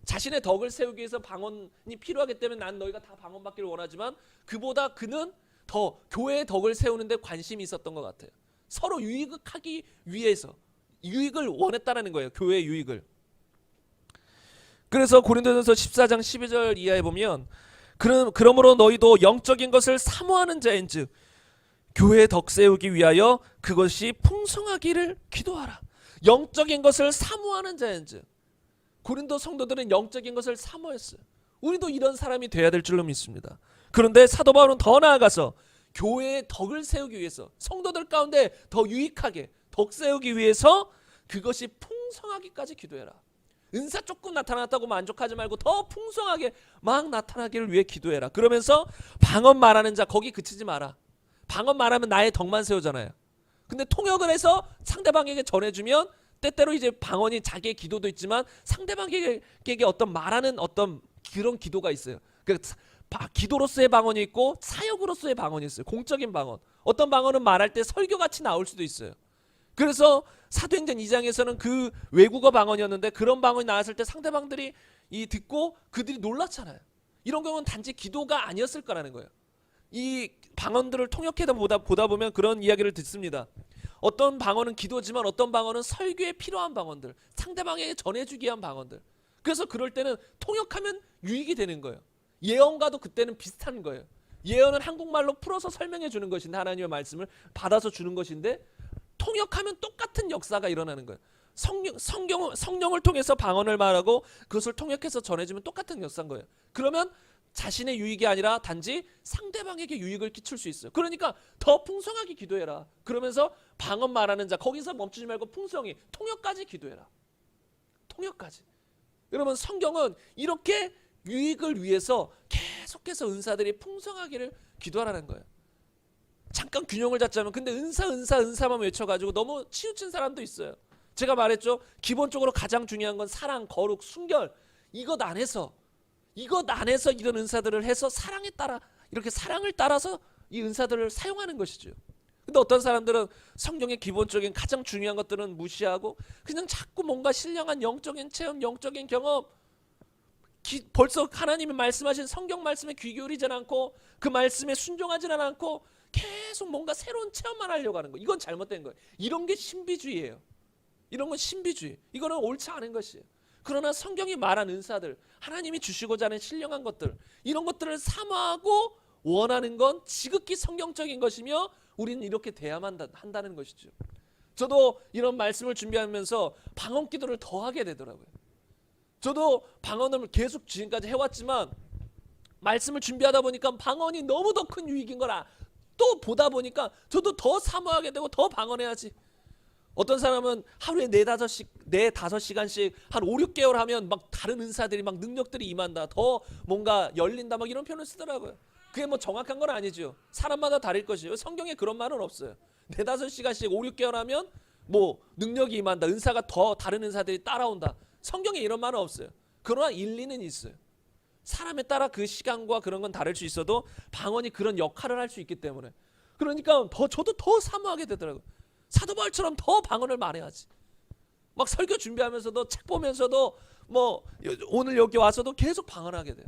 자신의 덕을 세우기 위해서 방언이 필요하기 때문에 난 너희가 다 방언 받기를 원하지만 그보다 그는 더 교회의 덕을 세우는 데 관심이 있었던 것 같아요. 서로 유익하기 위해서 유익을 원했다는 거예요. 교회의 유익을. 그래서 고린도전서 14장 12절 이하에 보면 그러므로 너희도 영적인 것을 사모하는 자인즉 교회의 덕 세우기 위하여 그것이 풍성하기를 기도하라. 영적인 것을 사모하는 자인즉. 고린도 성도들은 영적인 것을 사모했어요. 우리도 이런 사람이 돼야 될 줄로 믿습니다. 그런데 사도 바울은 더 나아가서 교회의 덕을 세우기 위해서 성도들 가운데 더 유익하게 덕 세우기 위해서 그것이 풍성하기까지 기도해라. 은사 조금 나타났다고 만족하지 말고 더 풍성하게 막 나타나기를 위해 기도해라. 그러면서 방언 말하는 자 거기 그치지 마라. 방언 말하면 나의 덕만 세우잖아요. 근데 통역을 해서 상대방에게 전해주면 때때로 이제 방언이 자기의 기도도 있지만 상대방에게 어떤 말하는 어떤 그런 기도가 있어요. 기도로서의 방언이 있고 사역으로서의 방언이 있어요. 공적인 방언. 어떤 방언은 말할 때 설교같이 나올 수도 있어요. 그래서 사도행전 2장에서는 그 외국어 방언이었는데 그런 방언이 나왔을 때 상대방들이 듣고 그들이 놀랐잖아요. 이런 경우는 단지 기도가 아니었을 거라는 거예요. 이 방언들을 통역해다 보다 보면 그런 이야기를 듣습니다. 어떤 방언은 기도지만 어떤 방언은 설교에 필요한 방언들, 상대방에게 전해주기 위한 방언들. 그래서 그럴 때는 통역하면 유익이 되는 거예요. 예언과도 그때는 비슷한 거예요. 예언은 한국말로 풀어서 설명해 주는 것인데 하나님의 말씀을 받아서 주는 것인데 통역하면 똑같은 역사가 일어나는 거예요. 성령을 통해서 방언을 말하고 그것을 통역해서 전해주면 똑같은 역사인 거예요. 그러면 자신의 유익이 아니라 단지 상대방에게 유익을 끼칠 수 있어요. 그러니까 더 풍성하게 기도해라. 그러면서 방언 말하는 자, 거기서 멈추지 말고 풍성히 통역까지 기도해라. 통역까지. 여러분, 성경은 이렇게 유익을 위해서 계속해서 은사들이 풍성하기를 기도하라는 거예요. 잠깐 균형을 잡자면, 근데 은사만 외쳐가지고 너무 치우친 사람도 있어요. 제가 말했죠. 기본적으로 가장 중요한 건 사랑, 거룩, 순결. 이것 안에서 이런 은사들을 해서 사랑에 따라, 이렇게 사랑을 따라서 이 은사들을 사용하는 것이죠. 근데 어떤 사람들은 성경의 기본적인 가장 중요한 것들은 무시하고 그냥 자꾸 뭔가 신령한 영적인 체험, 영적인 경험, 벌써 하나님이 말씀하신 성경 말씀에 귀 기울이지 않고 그 말씀에 순종하지 않고 계속 뭔가 새로운 체험만 하려고 하는 거. 이건 잘못된 거예요. 이런 게 신비주의예요. 이런 건 신비주의. 이거는 옳지 않은 것이에요. 그러나 성경이 말한 은사들, 하나님이 주시고자 하는 신령한 것들, 이런 것들을 사모하고 원하는 건 지극히 성경적인 것이며 우리는 이렇게 돼야만 한다는 것이죠. 저도 이런 말씀을 준비하면서 방언 기도를 더 하게 되더라고요. 저도 방언을 계속 지금까지 해왔지만 말씀을 준비하다 보니까 방언이 너무 더 큰 유익인 거라 또 보다 보니까 저도 더 사모하게 되고 더 방언해야지. 어떤 사람은 하루에 4-5시간씩 한 5-6개월 하면 막 다른 은사들이 막 능력들이 임한다. 더 뭔가 열린다. 막 이런 표현을 쓰더라고요. 그게 뭐 정확한 건 아니죠. 사람마다 다를 것이에요. 성경에 그런 말은 없어요. 4-5시간씩 5-6개월 하면 뭐 능력이 임한다. 은사가 더 다른 은사들이 따라온다. 성경에 이런 말은 없어요. 그러나 일리는 있어요. 사람에 따라 그 시간과 그런 건 다를 수 있어도 방언이 그런 역할을 할 수 있기 때문에. 그러니까 저도 더 사모하게 되더라고요. 사도 바울처럼 더 방언을 말해야지. 막 설교 준비하면서도 책 보면서도 뭐 오늘 여기 와서도 계속 방언하게 돼요.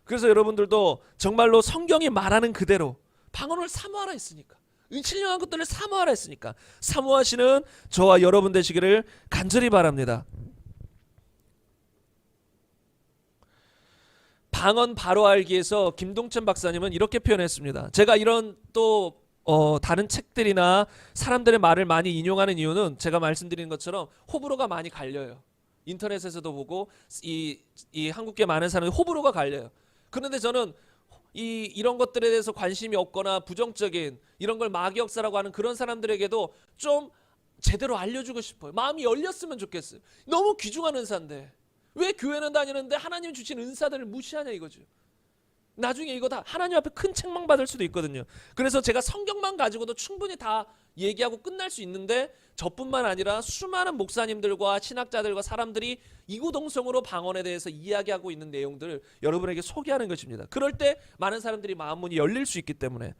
그래서 여러분들도 정말로 성경이 말하는 그대로 방언을 사모하라 했으니까, 신령한 것들을 사모하라 했으니까 사모하시는 저와 여러분 되시기를 간절히 바랍니다. 방언 바로 알기에서 김동천 박사님은 이렇게 표현했습니다. 제가 이런 또 다른 책들이나 사람들의 말을 많이 인용하는 이유는 제가 말씀드린 것처럼 호불호가 많이 갈려요. 인터넷에서도 보고 이 한국계 많은 사람이 호불호가 갈려요. 그런데 저는 이런 것들에 대해서 관심이 없거나 부정적인 이런 걸 마귀 역사라고 하는 그런 사람들에게도 좀 제대로 알려주고 싶어요. 마음이 열렸으면 좋겠어요. 너무 귀중한 은사인데 왜 교회는 다니는데 하나님 주신 은사들을 무시하냐 이거죠. 나중에 이거 다 하나님 앞에 큰 책망 받을 수도 있거든요. 그래서 제가 성경만 가지고도 충분히 다 얘기하고 끝날 수 있는데 저뿐만 아니라 수많은 목사님들과 신학자들과 사람들이 이구동성으로 방언에 대해서 이야기하고 있는 내용들을 여러분에게 소개하는 것입니다. 그럴 때 많은 사람들이 마음문이 열릴 수 있기 때문에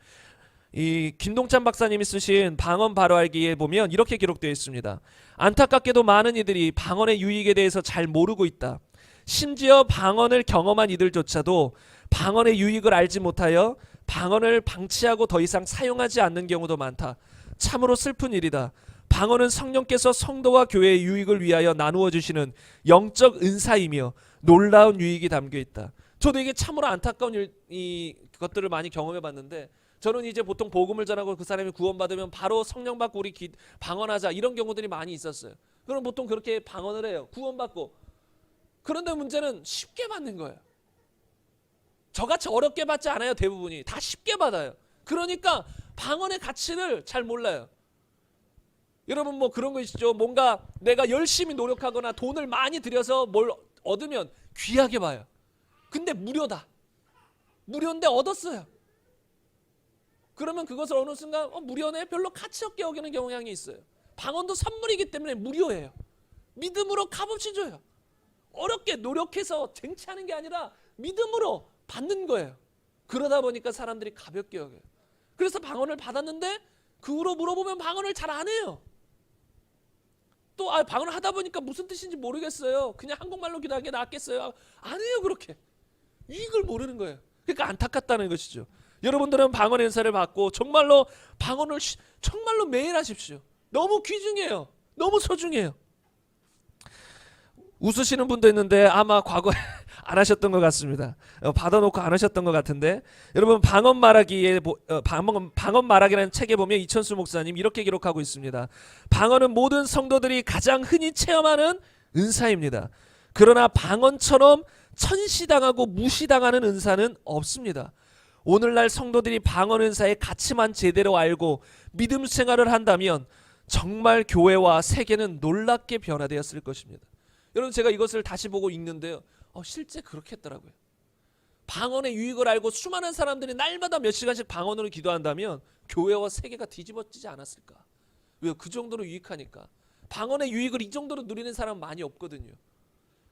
이 김동찬 박사님이 쓰신 방언 바로 알기에 보면 이렇게 기록되어 있습니다. 안타깝게도 많은 이들이 방언의 유익에 대해서 잘 모르고 있다. 심지어 방언을 경험한 이들조차도 방언의 유익을 알지 못하여 방언을 방치하고 더 이상 사용하지 않는 경우도 많다. 참으로 슬픈 일이다. 방언은 성령께서 성도와 교회의 유익을 위하여 나누어 주시는 영적 은사이며 놀라운 유익이 담겨 있다. 저도 이게 참으로 안타까운 것들을 많이 경험해 봤는데, 저는 이제 보통 복음을 전하고 그 사람이 구원받으면 바로 성령 받고 우리 방언하자 이런 경우들이 많이 있었어요. 그럼 보통 그렇게 방언을 해요. 구원받고. 그런데 문제는 쉽게 받는 거예요. 저같이 어렵게 받지 않아요. 대부분이 다 쉽게 받아요. 그러니까 방언의 가치를 잘 몰라요. 여러분 뭐 그런 거 있죠. 뭔가 내가 열심히 노력하거나 돈을 많이 들여서 뭘 얻으면 귀하게 봐요. 근데 무료다. 무료인데 얻었어요. 그러면 그것을 어느 순간 무료네, 별로 가치 없게 여기는 경향이 있어요. 방언도 선물이기 때문에 무료예요. 믿음으로 값없이 줘요. 어렵게 노력해서 쟁취하는 게 아니라 믿음으로 받는 거예요. 그러다 보니까 사람들이 가볍게 여겨요. 그래서 방언을 받았는데 그 후로 물어보면 방언을 잘 안 해요. 또 방언을 하다 보니까 무슨 뜻인지 모르겠어요. 그냥 한국말로 기도하는 게 낫겠어요. 안 해요. 그렇게. 이걸 모르는 거예요. 그러니까 안타깝다는 것이죠. 여러분들은 방언의 은사를 받고 정말로 방언을 정말로 매일 하십시오. 너무 귀중해요. 너무 소중해요. 웃으시는 분도 있는데 아마 과거에 안 하셨던 것 같습니다. 받아놓고 안 하셨던 것 같은데, 여러분 방언 말하기라는 책에 보면 이천수 목사님 이렇게 기록하고 있습니다. 방언은 모든 성도들이 가장 흔히 체험하는 은사입니다. 그러나 방언처럼 천시당하고 무시당하는 은사는 없습니다. 오늘날 성도들이 방언 은사의 가치만 제대로 알고 믿음 생활을 한다면 정말 교회와 세계는 놀랍게 변화되었을 것입니다. 여러분, 제가 이것을 다시 보고 읽는데요, 실제 그렇게 했더라고요. 방언의 유익을 알고 수많은 사람들이 날마다 몇 시간씩 방언으로 기도한다면 교회와 세계가 뒤집어지지 않았을까? 왜요? 그 정도로 유익하니까. 방언의 유익을 이 정도로 누리는 사람은 많이 없거든요.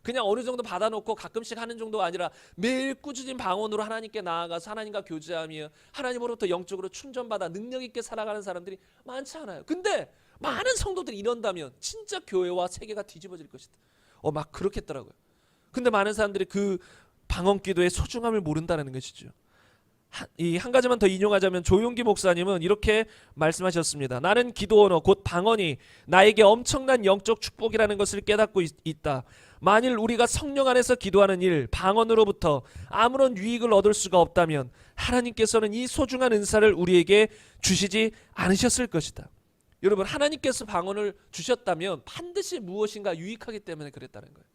그냥 어느 정도 받아놓고 가끔씩 하는 정도가 아니라 매일 꾸준히 방언으로 하나님께 나아가서 하나님과 교제하며 하나님으로부터 영적으로 충전받아 능력 있게 살아가는 사람들이 많지 않아요. 근데 많은 성도들이 이런다면 진짜 교회와 세계가 뒤집어질 것이다. 막 그렇게 했더라고요. 근데 많은 사람들이 그 방언 기도의 소중함을 모른다는 것이죠. 한 가지만 더 인용하자면 조용기 목사님은 이렇게 말씀하셨습니다. 나는 기도 언어 곧 방언이 나에게 엄청난 영적 축복이라는 것을 깨닫고 있다. 만일 우리가 성령 안에서 기도하는 일, 방언으로부터 아무런 유익을 얻을 수가 없다면 하나님께서는 이 소중한 은사를 우리에게 주시지 않으셨을 것이다. 여러분, 하나님께서 방언을 주셨다면 반드시 무엇인가 유익하기 때문에 그랬다는 거예요.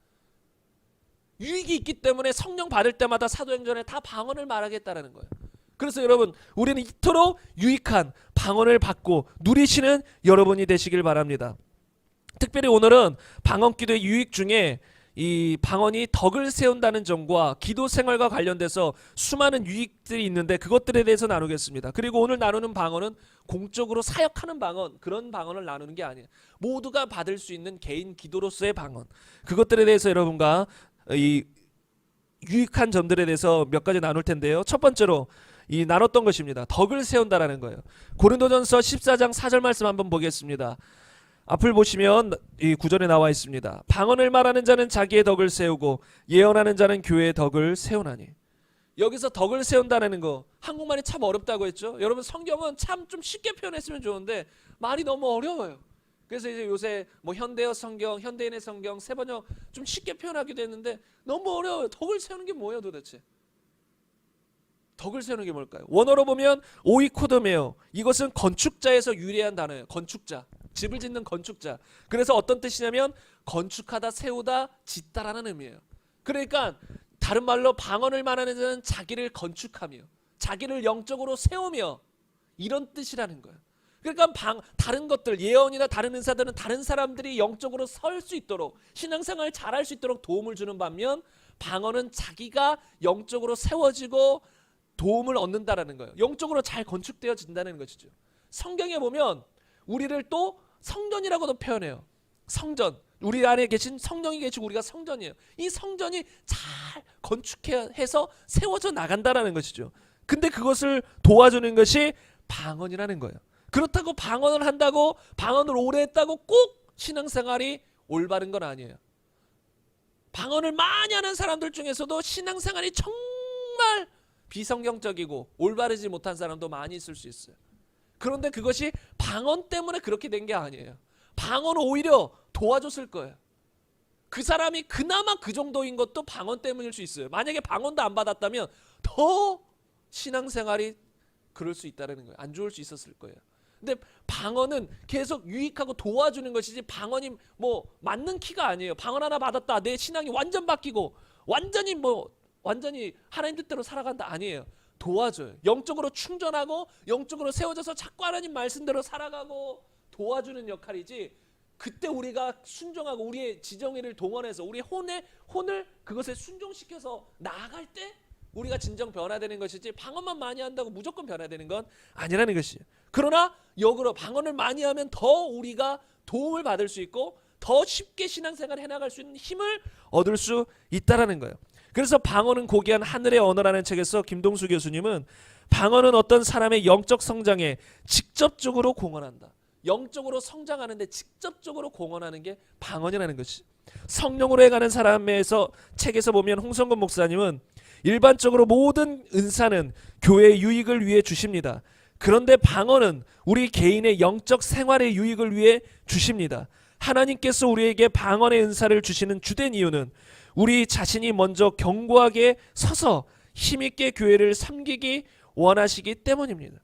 유익이 있기 때문에 성령 받을 때마다 사도행전에 다 방언을 말하겠다는 거예요. 그래서 여러분, 우리는 이토록 유익한 방언을 받고 누리시는 여러분이 되시길 바랍니다. 특별히 오늘은 방언 기도의 유익 중에 이 방언이 덕을 세운다는 점과 기도 생활과 관련돼서 수많은 유익들이 있는데 그것들에 대해서 나누겠습니다. 그리고 오늘 나누는 방언은 공적으로 사역하는 방언, 그런 방언을 나누는 게 아니에요. 모두가 받을 수 있는 개인 기도로서의 방언, 그것들에 대해서 여러분과 이 유익한 점들에 대해서 몇 가지 나눌 텐데요. 첫 번째로 이 나눴던 것입니다. 덕을 세운다라는 거예요. 고린도전서 14장 4절 말씀 한번 보겠습니다. 앞을 보시면 이 구절에 나와 있습니다. 방언을 말하는 자는 자기의 덕을 세우고 예언하는 자는 교회의 덕을 세우나니. 여기서 덕을 세운다는 거, 한국말이 참 어렵다고 했죠. 여러분, 성경은 참 좀 쉽게 표현했으면 좋은데 말이 너무 어려워요. 그래서 이제 요새 뭐 현대어 성경, 현대인의 성경, 세번역 좀 쉽게 표현하기도 했는데 너무 어려워요. 덕을 세우는 게 뭐예요 도대체? 덕을 세우는 게 뭘까요? 원어로 보면 오이코드메오, 이것은 건축자에서 유래한 단어예요. 건축자, 집을 짓는 건축자. 그래서 어떤 뜻이냐면 건축하다, 세우다, 짓다라는 의미예요. 그러니까 다른 말로 방언을 말하는 자는 자기를 건축하며 자기를 영적으로 세우며 이런 뜻이라는 거예요. 그러니까 다른 것들, 예언이나 다른 은사들은 다른 사람들이 영적으로 설 수 있도록, 신앙생활을 잘할 수 있도록 도움을 주는 반면 방언은 자기가 영적으로 세워지고 도움을 얻는다라는 거예요. 영적으로 잘 건축되어진다는 것이죠. 성경에 보면 우리를 또 성전이라고도 표현해요. 성전, 우리 안에 계신 성령이 계시고 우리가 성전이에요. 이 성전이 잘 건축해서 세워져 나간다라는 것이죠. 근데 그것을 도와주는 것이 방언이라는 거예요. 그렇다고 방언을 한다고, 방언을 오래 했다고 꼭 신앙생활이 올바른 건 아니에요. 방언을 많이 하는 사람들 중에서도 신앙생활이 정말 비성경적이고 올바르지 못한 사람도 많이 있을 수 있어요. 그런데 그것이 방언 때문에 그렇게 된 게 아니에요. 방언은 오히려 도와줬을 거예요. 그 사람이 그나마 그 정도인 것도 방언 때문일 수 있어요. 만약에 방언도 안 받았다면 더 신앙생활이 그럴 수 있다는 거예요. 안 좋을 수 있었을 거예요. 근데 방언은 계속 유익하고 도와주는 것이지, 방언이 뭐 맞는 키가 아니에요. 방언 하나 받았다, 내 신앙이 완전 바뀌고 완전히 하나님 뜻대로 살아간다, 아니에요. 도와줘요. 영적으로 충전하고 영적으로 세워져서 자꾸 하나님 말씀대로 살아가고 도와주는 역할이지, 그때 우리가 순종하고 우리의 지정의를 동원해서 우리의 혼을 그것에 순종시켜서 나아갈 때 우리가 진정 변화되는 것이지, 방언만 많이 한다고 무조건 변화되는 건 아니라는 것이에요. 그러나 역으로 방언을 많이 하면 더 우리가 도움을 받을 수 있고 더 쉽게 신앙생활을 해나갈 수 있는 힘을 얻을 수 있다라는 거예요. 그래서 방언은 고귀한 하늘의 언어라는 책에서 김동수 교수님은 방언은 어떤 사람의 영적 성장에 직접적으로 공헌한다. 영적으로 성장하는데 직접적으로 공헌하는 게 방언이라는 것이. 성령으로 해가는 사람에서 책에서 보면 홍성근 목사님은 일반적으로 모든 은사는 교회의 유익을 위해 주십니다. 그런데 방언은 우리 개인의 영적 생활의 유익을 위해 주십니다. 하나님께서 우리에게 방언의 은사를 주시는 주된 이유는 우리 자신이 먼저 견고하게 서서 힘있게 교회를 섬기기 원하시기 때문입니다.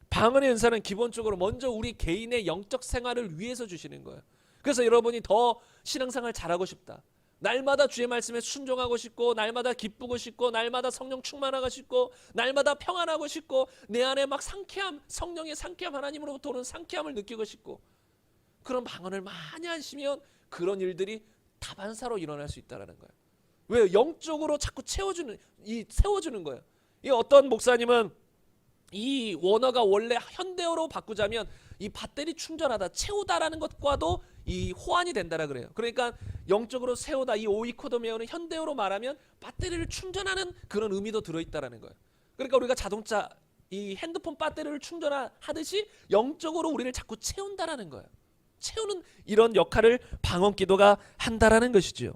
방언의 은사는 기본적으로 먼저 우리 개인의 영적 생활을 위해서 주시는 거예요. 그래서 여러분이 더 신앙생활 잘하고 싶다, 날마다 주의 말씀에 순종하고 싶고, 날마다 기쁘고 싶고, 날마다 성령 충만하고 싶고, 날마다 평안하고 싶고, 내 안에 막 상쾌함, 성령의 상쾌함, 하나님으로부터 오는 상쾌함을 느끼고 싶고, 그런 방언을 많이 하시면 그런 일들이 다반사로 일어날 수 있다는 거예요. 왜? 영적으로 자꾸 세워주는 거예요. 이 어떤 목사님은 이 원어가 원래 현대어로 바꾸자면 이 배터리 충전하다, 채우다라는 것과도 이 호환이 된다라 그래요. 그러니까 영적으로 세우다, 이 오이코도메오는 현대어로 말하면 배터리를 충전하는 그런 의미도 들어있다라는 거예요. 그러니까 우리가 자동차 이 핸드폰 배터리를 충전하듯이 영적으로 우리를 자꾸 채운다라는 거예요. 채우는 이런 역할을 방언 기도가 한다라는 것이지요.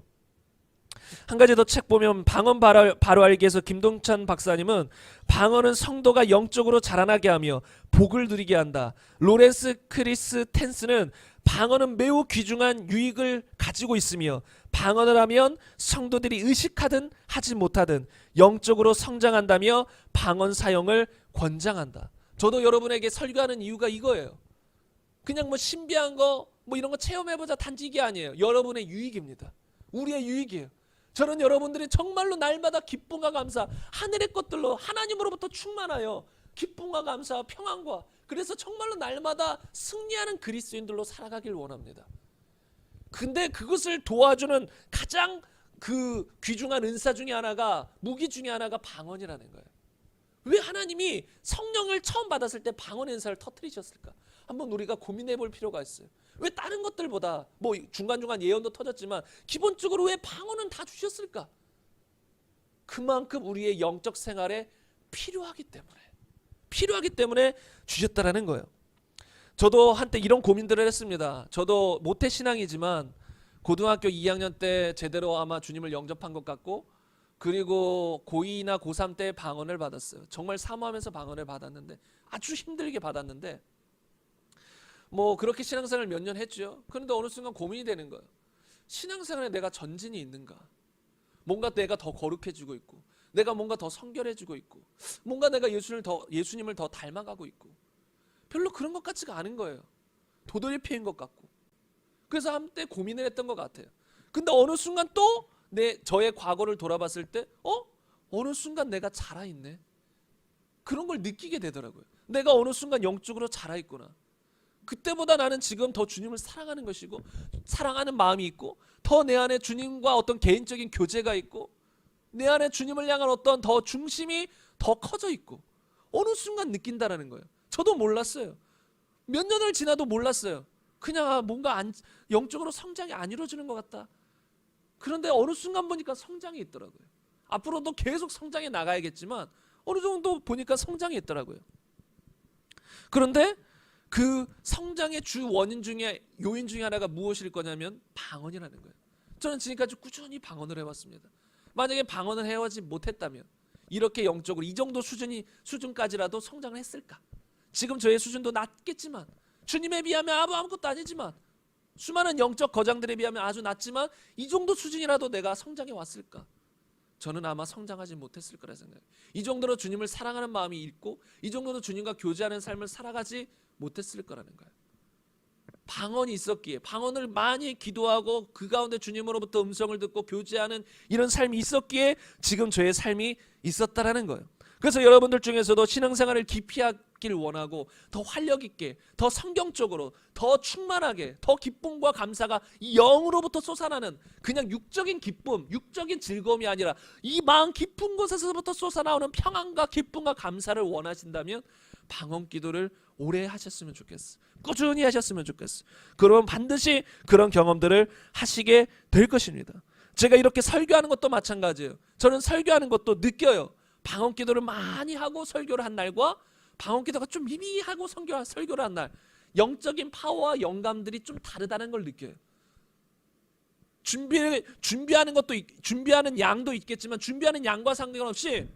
한 가지 더 책 보면 방언 바로 알기에서 김동찬 박사님은 방언은 성도가 영적으로 자라나게 하며 복을 누리게 한다. 로렌스 크리스 텐스는 방언은 매우 귀중한 유익을 가지고 있으며 방언을 하면 성도들이 의식하든 하지 못하든 영적으로 성장한다며 방언 사용을 권장한다. 저도 여러분에게 설교하는 이유가 이거예요. 그냥 뭐 신비한 거 뭐 이런 거 체험해보자 단지 이게 아니에요. 여러분의 유익입니다. 우리의 유익이에요. 저는 여러분들이 정말로 날마다 기쁨과 감사, 하늘의 것들로 하나님으로부터 충만하여 기쁨과 감사, 평안과, 그래서 정말로 날마다 승리하는 그리스도인들로 살아가길 원합니다. 근데 그것을 도와주는 가장 그 귀중한 은사 중에 하나가, 무기 중에 하나가 방언이라는 거예요. 왜 하나님이 성령을 처음 받았을 때 방언의 은사를 터뜨리셨을까? 한번 우리가 고민해 볼 필요가 있어요. 왜 다른 것들보다 뭐 중간중간 예언도 터졌지만 기본적으로 왜 방언은 다 주셨을까? 그만큼 우리의 영적 생활에 필요하기 때문에 주셨다라는 거예요. 저도 한때 이런 고민들을 했습니다. 저도 모태신앙이지만 고등학교 2학년 때 제대로 아마 주님을 영접한 것 같고, 그리고 고2나 고3 때 방언을 받았어요. 정말 사모하면서 방언을 받았는데, 아주 힘들게 받았는데, 뭐 그렇게 신앙생활을 몇 년 했죠. 그런데 어느 순간 고민이 되는 거예요. 신앙생활에 내가 전진이 있는가? 뭔가 내가 더 거룩해지고 있고, 내가 뭔가 더 성결해지고 있고, 뭔가 내가 예수님을 더 닮아가고 있고, 별로 그런 것 같지가 않은 거예요. 도돌이 피인 것 같고. 그래서 한때 고민을 했던 것 같아요. 근데 어느 순간 또 저의 과거를 돌아봤을 때 어느 순간 내가 자라있네. 그런 걸 느끼게 되더라고요. 내가 어느 순간 영적으로 자라있구나. 그때보다 나는 지금 더 주님을 사랑하는 것이고, 사랑하는 마음이 있고, 더 내 안에 주님과 어떤 개인적인 교제가 있고, 내 안에 주님을 향한 어떤 더 중심이 더 커져 있고, 어느 순간 느낀다라는 거예요. 저도 몰랐어요. 몇 년을 지나도 몰랐어요. 그냥 뭔가 영적으로 성장이 안 이루어지는 것 같다. 그런데 어느 순간 보니까 성장이 있더라고요. 앞으로도 계속 성장해 나가야겠지만 어느 정도 보니까 성장이 있더라고요. 그런데 그 성장의 주 원인 중에, 요인 중에 하나가 무엇일 거냐면 방언이라는 거예요. 저는 지금까지 꾸준히 방언을 해왔습니다. 만약에 방언을 해오지 못했다면 이렇게 영적으로 이 정도 수준까지라도 성장을 했을까? 지금 저의 수준도 낮겠지만, 주님에 비하면 아무것도 아니지만, 수많은 영적 거장들에 비하면 아주 낮지만 이 정도 수준이라도 내가 성장해 왔을까? 저는 아마 성장하지 못했을 거라 생각해요. 이 정도로 주님을 사랑하는 마음이 있고, 이 정도로 주님과 교제하는 삶을 살아가지 못했을 거라는 거예요. 방언이 있었기에, 방언을 많이 기도하고 그 가운데 주님으로부터 음성을 듣고 교제하는 이런 삶이 있었기에 지금 저의 삶이 있었다라는 거예요. 그래서 여러분들 중에서도 신앙생활을 깊이 하길 원하고, 더 활력 있게, 더 성경적으로, 더 충만하게, 더 기쁨과 감사가 이 영으로부터 솟아나는, 그냥 육적인 기쁨, 육적인 즐거움이 아니라 이 마음 깊은 곳에서부터 솟아나오는 평안과 기쁨과 감사를 원하신다면 방언 기도를 오래 하셨으면 좋겠어. 꾸준히 하셨으면 좋겠어. 그러면 반드시 그런 경험들을 하시게 될 것입니다. 제가 이렇게 설교하는 것도 마찬가지예요. 저는 설교하는 것도 느껴요. 방언 기도를 많이 하고 설교를 한 날과 방언 기도가 좀 미미하고 설교를 한 날, 영적인 파워와 영감들이 좀 다르다는 걸 느껴요. 준비하는 양도 있겠지만 준비하는 양과 상관없이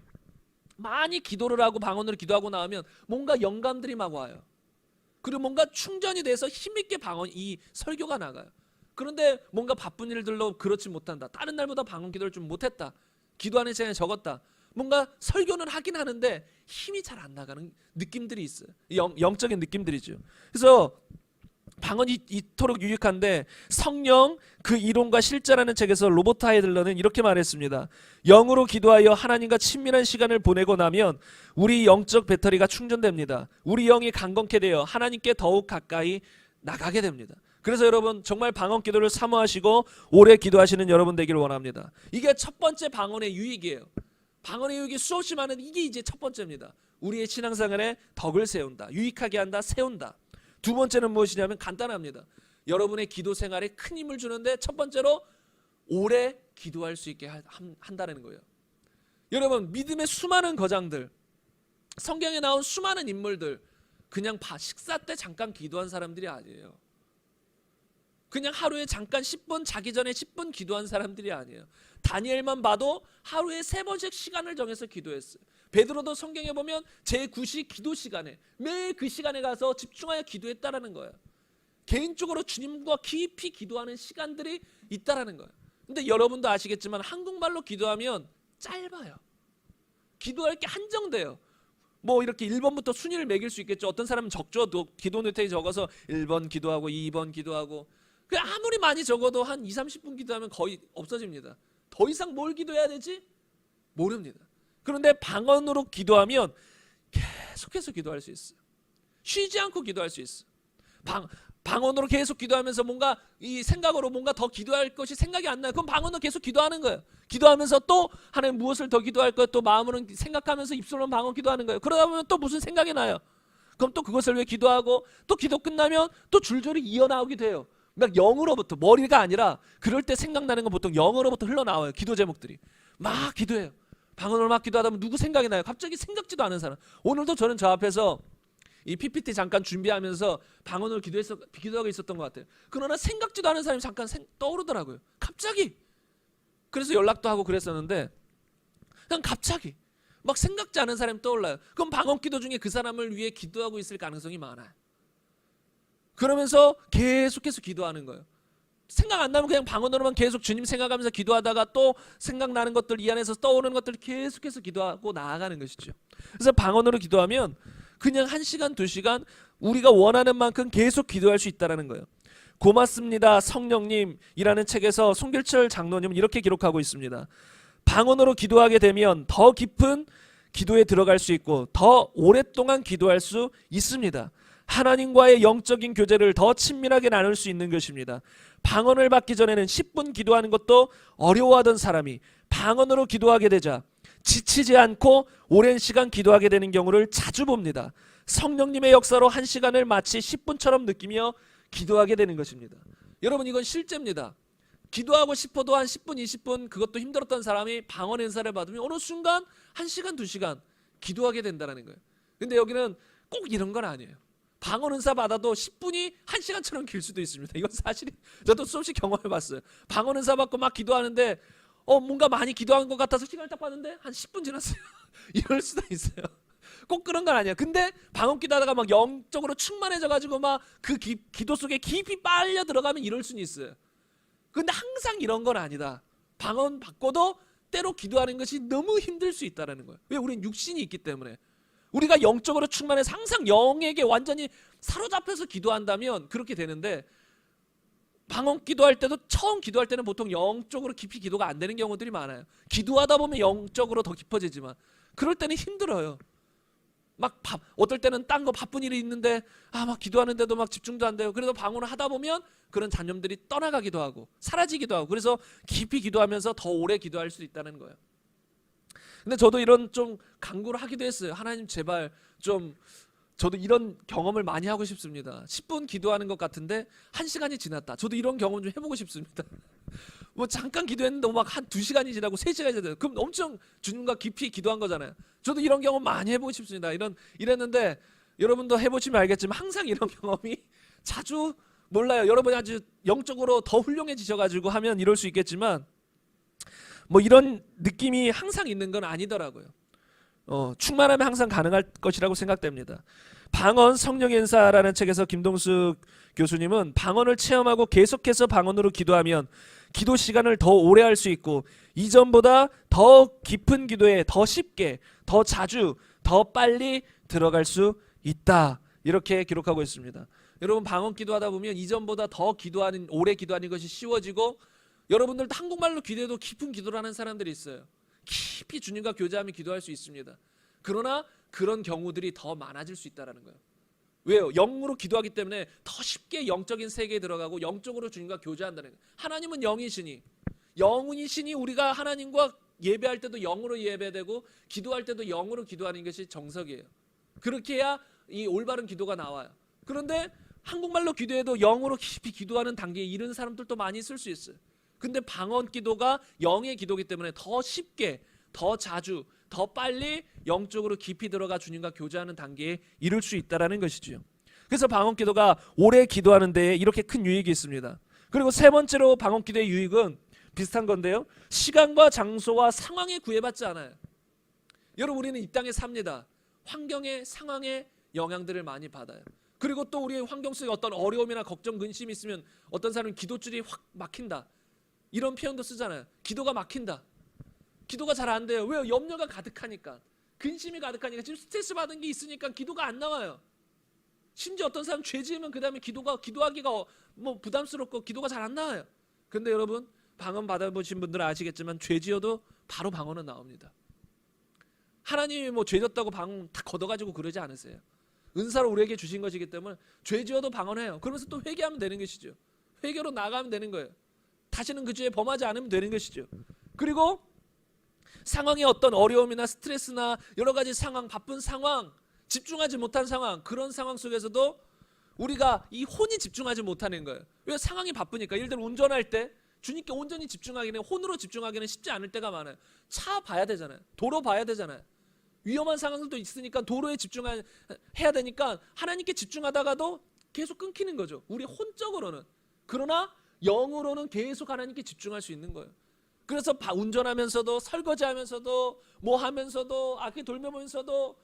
많이 기도를 하고 방언으로 기도하고 나오면 뭔가 영감들이 막 와요. 그리고 뭔가 충전이 돼서 힘있게 이 설교가 나가요. 그런데 뭔가 바쁜 일들로 그렇지 못한다. 다른 날보다 방언 기도를 좀 못했다. 기도하는 시간이 적었다. 뭔가 설교는 하긴 하는데 힘이 잘 안 나가는 느낌들이 있어요. 영적인 느낌들이죠. 그래서 방언이 이토록 유익한데 성령 그 이론과 실제라는 책에서 로버트 하이들러는 이렇게 말했습니다. 영으로 기도하여 하나님과 친밀한 시간을 보내고 나면 우리 영적 배터리가 충전됩니다. 우리 영이 강건케 되어 하나님께 더욱 가까이 나가게 됩니다. 그래서 여러분 정말 방언 기도를 사모하시고 오래 기도하시는 여러분 되기를 원합니다. 이게 첫 번째 방언의 유익이에요. 방언의 유익이 수없이 많은 이게 이제 첫 번째입니다. 우리의 신앙생활에 덕을 세운다. 유익하게 한다. 세운다. 두 번째는 무엇이냐면 간단합니다. 여러분의 기도 생활에 큰 힘을 주는데 첫 번째로 오래 기도할 수 있게 한다는 거예요. 여러분 믿음의 수많은 거장들, 성경에 나온 수많은 인물들 그냥 식사 때 잠깐 기도한 사람들이 아니에요. 그냥 하루에 잠깐 10분 자기 전에 10분 기도한 사람들이 아니에요. 다니엘만 봐도 하루에 3번씩 시간을 정해서 기도했어요. 베드로도 성경에 보면 제9시 기도 시간에 매일 그 시간에 가서 집중하여 기도했다라는 거예요. 개인적으로 주님과 깊이 기도하는 시간들이 있다라는 거예요. 근데 여러분도 아시겠지만 한국말로 기도하면 짧아요. 기도할 게 한정돼요. 뭐 이렇게 1번부터 순위를 매길 수 있겠죠. 어떤 사람은 적죠. 기도 노트에 적어서 1번 기도하고 2번 기도하고 아무리 많이 적어도 한 20-30분 기도하면 거의 없어집니다. 더 이상 뭘 기도해야 되지? 모릅니다. 그런데 방언으로 기도하면 계속해서 기도할 수 있어요. 쉬지 않고 기도할 수 있어요. 방언으로 계속 기도하면서 뭔가 이 생각으로 뭔가 더 기도할 것이 생각이 안 나요. 그럼 방언으로 계속 기도하는 거예요. 기도하면서 또 하나님 무엇을 더 기도할 거예요. 또 마음으로 생각하면서 입술로 방언 기도하는 거예요. 그러다 보면 또 무슨 생각이 나요. 그럼 또 그것을 위해 기도하고 또 기도 끝나면 또 줄줄이 이어나오게 돼요. 막 영으로부터 머리가 아니라 그럴 때 생각나는 건 보통 영으로부터 흘러나와요. 기도 제목들이 막 기도해요. 방언으로 막 기도하다 보면 누구 생각이 나요? 갑자기 생각지도 않은 사람. 오늘도 저는 저 앞에서 이 PPT 잠깐 준비하면서 방언으로 기도하고 있었던 것 같아요. 그러나 생각지도 않은 사람이 잠깐 떠오르더라고요. 갑자기. 그래서 연락도 하고 그랬었는데 그냥 갑자기 막 생각지 않은 사람이 떠올라요. 그럼 방언 기도 중에 그 사람을 위해 기도하고 있을 가능성이 많아요. 그러면서 계속해서 기도하는 거예요. 생각 안 나면 그냥 방언으로만 계속 주님 생각하면서 기도하다가 또 생각나는 것들 이 안에서 떠오르는 것들 계속해서 기도하고 나아가는 것이죠. 그래서 방언으로 기도하면 그냥 1시간 2시간 우리가 원하는 만큼 계속 기도할 수 있다는 거예요. 고맙습니다 성령님이라는 책에서 송길철 장로님은 이렇게 기록하고 있습니다. 방언으로 기도하게 되면 더 깊은 기도에 들어갈 수 있고 더 오랫동안 기도할 수 있습니다. 하나님과의 영적인 교제를 더 친밀하게 나눌 수 있는 것입니다. 방언을 받기 전에는 10분 기도하는 것도 어려워하던 사람이 방언으로 기도하게 되자 지치지 않고 오랜 시간 기도하게 되는 경우를 자주 봅니다. 성령님의 역사로 1시간을 마치 10분처럼 느끼며 기도하게 되는 것입니다. 여러분 이건 실제입니다. 기도하고 싶어도 한 10분 20분 그것도 힘들었던 사람이 방언 은사를 받으면 어느 순간 1시간 2시간 기도하게 된다는 거예요. 근데 여기는 꼭 이런 건 아니에요. 방언 은사 받아도 10분이 1시간처럼 길 수도 있습니다. 이건 사실이 저도 수없이 경험해 봤어요. 방언 은사 받고 막 기도하는데 뭔가 많이 기도한 것 같아서 시간을 딱 봤는데 한 10분 지났어요. 이럴 수도 있어요. 꼭 그런 건 아니에요. 근데 방언 기도하다가 막 영적으로 충만해져 가지고 막 그 기도 속에 깊이 빨려 들어가면 이럴 수는 있어요. 근데 항상 이런 건 아니다. 방언 받고도 때로 기도하는 것이 너무 힘들 수 있다는 거예요. 왜? 우리는 육신이 있기 때문에. 우리가 영적으로 충만해서 항상 영에게 완전히 사로잡혀서 기도한다면 그렇게 되는데 방언 기도할 때도 처음 기도할 때는 보통 영적으로 깊이 기도가 안 되는 경우들이 많아요. 기도하다 보면 영적으로 더 깊어지지만 그럴 때는 힘들어요. 막 어떨 때는 딴 거 바쁜 일이 있는데 막 기도하는데도 막 집중도 안 돼요. 그래서 방언을 하다 보면 그런 잡념들이 떠나가기도 하고 사라지기도 하고 그래서 깊이 기도하면서 더 오래 기도할 수 있다는 거예요. 근데 저도 이런 좀 간구를 하기도 했어요. 하나님 제발 좀 저도 이런 경험을 많이 하고 싶습니다. 10분 기도하는 것 같은데 1시간이 지났다. 저도 이런 경험 좀 해보고 싶습니다. 뭐 잠깐 기도했는데 막 한 2시간이 지나고 3시간이 지나고 그럼 엄청 주님과 깊이 기도한 거잖아요. 저도 이런 경험 많이 해보고 싶습니다. 이랬는데 여러분도 해보시면 알겠지만 항상 이런 경험이 자주 몰라요. 여러분이 아주 영적으로 더 훌륭해지셔가지고 하면 이럴 수 있겠지만 뭐 이런 느낌이 항상 있는 건 아니더라고요. 충만하면 항상 가능할 것이라고 생각됩니다. 방언 성령의 은사라는 책에서 김동숙 교수님은 방언을 체험하고 계속해서 방언으로 기도하면 기도 시간을 더 오래 할 수 있고 이전보다 더 깊은 기도에 더 쉽게, 더 자주, 더 빨리 들어갈 수 있다. 이렇게 기록하고 있습니다. 여러분 방언 기도하다 보면 이전보다 더 기도하는 오래 기도하는 것이 쉬워지고 여러분들도 한국말로 기도해도 깊은 기도를 하는 사람들이 있어요. 깊이 주님과 교제하며 기도할 수 있습니다. 그러나 그런 경우들이 더 많아질 수 있다는 거예요. 왜요? 영으로 기도하기 때문에 더 쉽게 영적인 세계에 들어가고 영적으로 주님과 교제한다는 거예요. 하나님은 영이시니 영이시니 우리가 하나님과 예배할 때도 영으로 예배되고 기도할 때도 영으로 기도하는 것이 정석이에요. 그렇게 해야 이 올바른 기도가 나와요. 그런데 한국말로 기도해도 영으로 깊이 기도하는 단계에 이른 사람들도 많이 있을 수 있어요. 근데 방언 기도가 영의 기도이기 때문에 더 쉽게, 더 자주, 더 빨리 영적으로 깊이 들어가 주님과 교제하는 단계에 이를 수 있다는 것이죠. 그래서 방언 기도가 오래 기도하는 데에 이렇게 큰 유익이 있습니다. 그리고 세 번째로 방언 기도의 유익은 비슷한 건데요. 시간과 장소와 상황에 구애받지 않아요. 여러분 우리는 이 땅에 삽니다. 환경의 상황의 영향들을 많이 받아요. 그리고 또 우리의 환경 속에 어떤 어려움이나 걱정, 근심이 있으면 어떤 사람은 기도줄이 확 막힌다. 이런 표현도 쓰잖아요. 기도가 막힌다. 기도가 잘 안 돼요. 왜요? 염려가 가득하니까. 근심이 가득하니까. 지금 스트레스 받은 게 있으니까 기도가 안 나와요. 심지어 어떤 사람 죄 지으면 그 다음에 기도하기가 뭐 부담스럽고 기도가 잘 안 나와요. 근데 여러분 방언 받아보신 분들은 아시겠지만 죄 지어도 바로 방언은 나옵니다. 하나님이 뭐 죄 졌다고 방언 다 걷어가지고 그러지 않으세요. 은사로 우리에게 주신 것이기 때문에 죄 지어도 방언해요. 그러면서 또 회개하면 되는 것이죠. 회개로 나가면 되는 거예요. 다시는 그 죄에 범하지 않으면 되는 것이죠. 그리고 상황의 어떤 어려움이나 스트레스나 여러 가지 상황, 바쁜 상황, 집중하지 못한 상황, 그런 상황 속에서도 우리가 이 혼이 집중하지 못하는 거예요. 왜? 상황이 바쁘니까. 예를 들어 운전할 때 주님께 온전히 집중하기는, 혼으로 집중하기는 쉽지 않을 때가 많아요. 차 봐야 되잖아요. 도로 봐야 되잖아요. 위험한 상황들도 있으니까 도로에 집중해야 되니까 하나님께 집중하다가도 계속 끊기는 거죠. 우리 혼적으로는. 그러나 영으로는 계속 하나님께 집중할 수 있는 거예요. 그래서 운전하면서도 설거지하면서도 뭐 하면서도 악기 돌면서도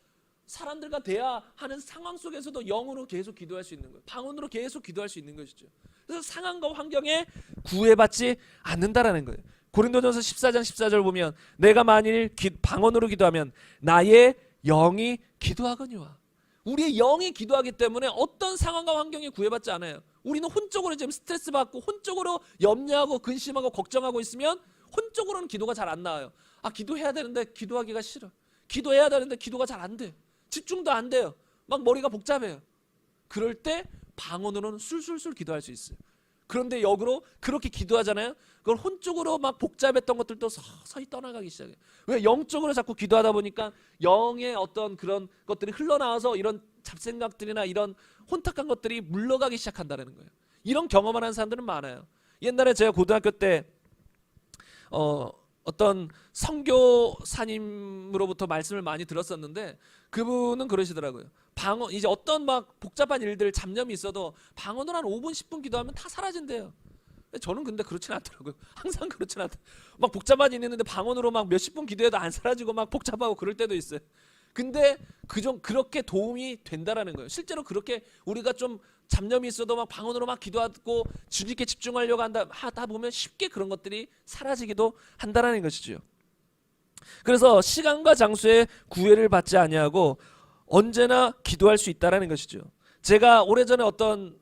사람들과 대화하는 상황 속에서도 영으로 계속 기도할 수 있는 거예요. 방언으로 계속 기도할 수 있는 것이죠. 그래서 상황과 환경에 구애받지 않는다라는 거예요. 고린도전서 14장 14절 보면 내가 만일 방언으로 기도하면 나의 영이 기도하거니와. 우리의 영이 기도하기 때문에 어떤 상황과 환경에 구애받지 않아요. 우리는 혼적으로 지금 스트레스 받고 혼적으로 염려하고 근심하고 걱정하고 있으면 혼적으로는 기도가 잘 안 나와요. 아, 기도해야 되는데 기도하기가 싫어. 기도해야 되는데 기도가 잘 안 돼. 집중도 안 돼요. 막 머리가 복잡해요. 그럴 때 방언으로는 술술술 기도할 수 있어요. 그런데 역으로 그렇게 기도하잖아요. 그걸 혼적으로 막 복잡했던 것들도 서서히 떠나가기 시작해요. 왜? 영적으로 자꾸 기도하다 보니까 영의 어떤 그런 것들이 흘러나와서 이런 잡생각들이나 이런 혼탁한 것들이 물러가기 시작한다는 거예요. 이런 경험을 하는 사람들은 많아요. 옛날에 제가 고등학교 때 어떤 선교사님으로부터 말씀을 많이 들었었는데 그분은 그러시더라고요. 방언, 이제 어떤 막 복잡한 일들 잡념이 있어도 방언으로 한 5분 10분 기도하면 다 사라진대요. 저는 근데 그렇진 않더라고요. 항상 그렇진 않다. 막 복잡한 일이 있는데 방언으로 막 몇십 분 기도해도 안 사라지고 막 복잡하고 그럴 때도 있어요. 근데 그렇게 도움이 된다라는 거예요. 실제로 그렇게 우리가 좀 잡념이 있어도 막 방언으로 막 기도하고 주님께 집중하려고 하다 보면 쉽게 그런 것들이 사라지기도 한다라는 것이죠. 그래서 시간과 장소에 구애를 받지 아니하고 언제나 기도할 수 있다라는 것이죠. 제가 오래전에 어떤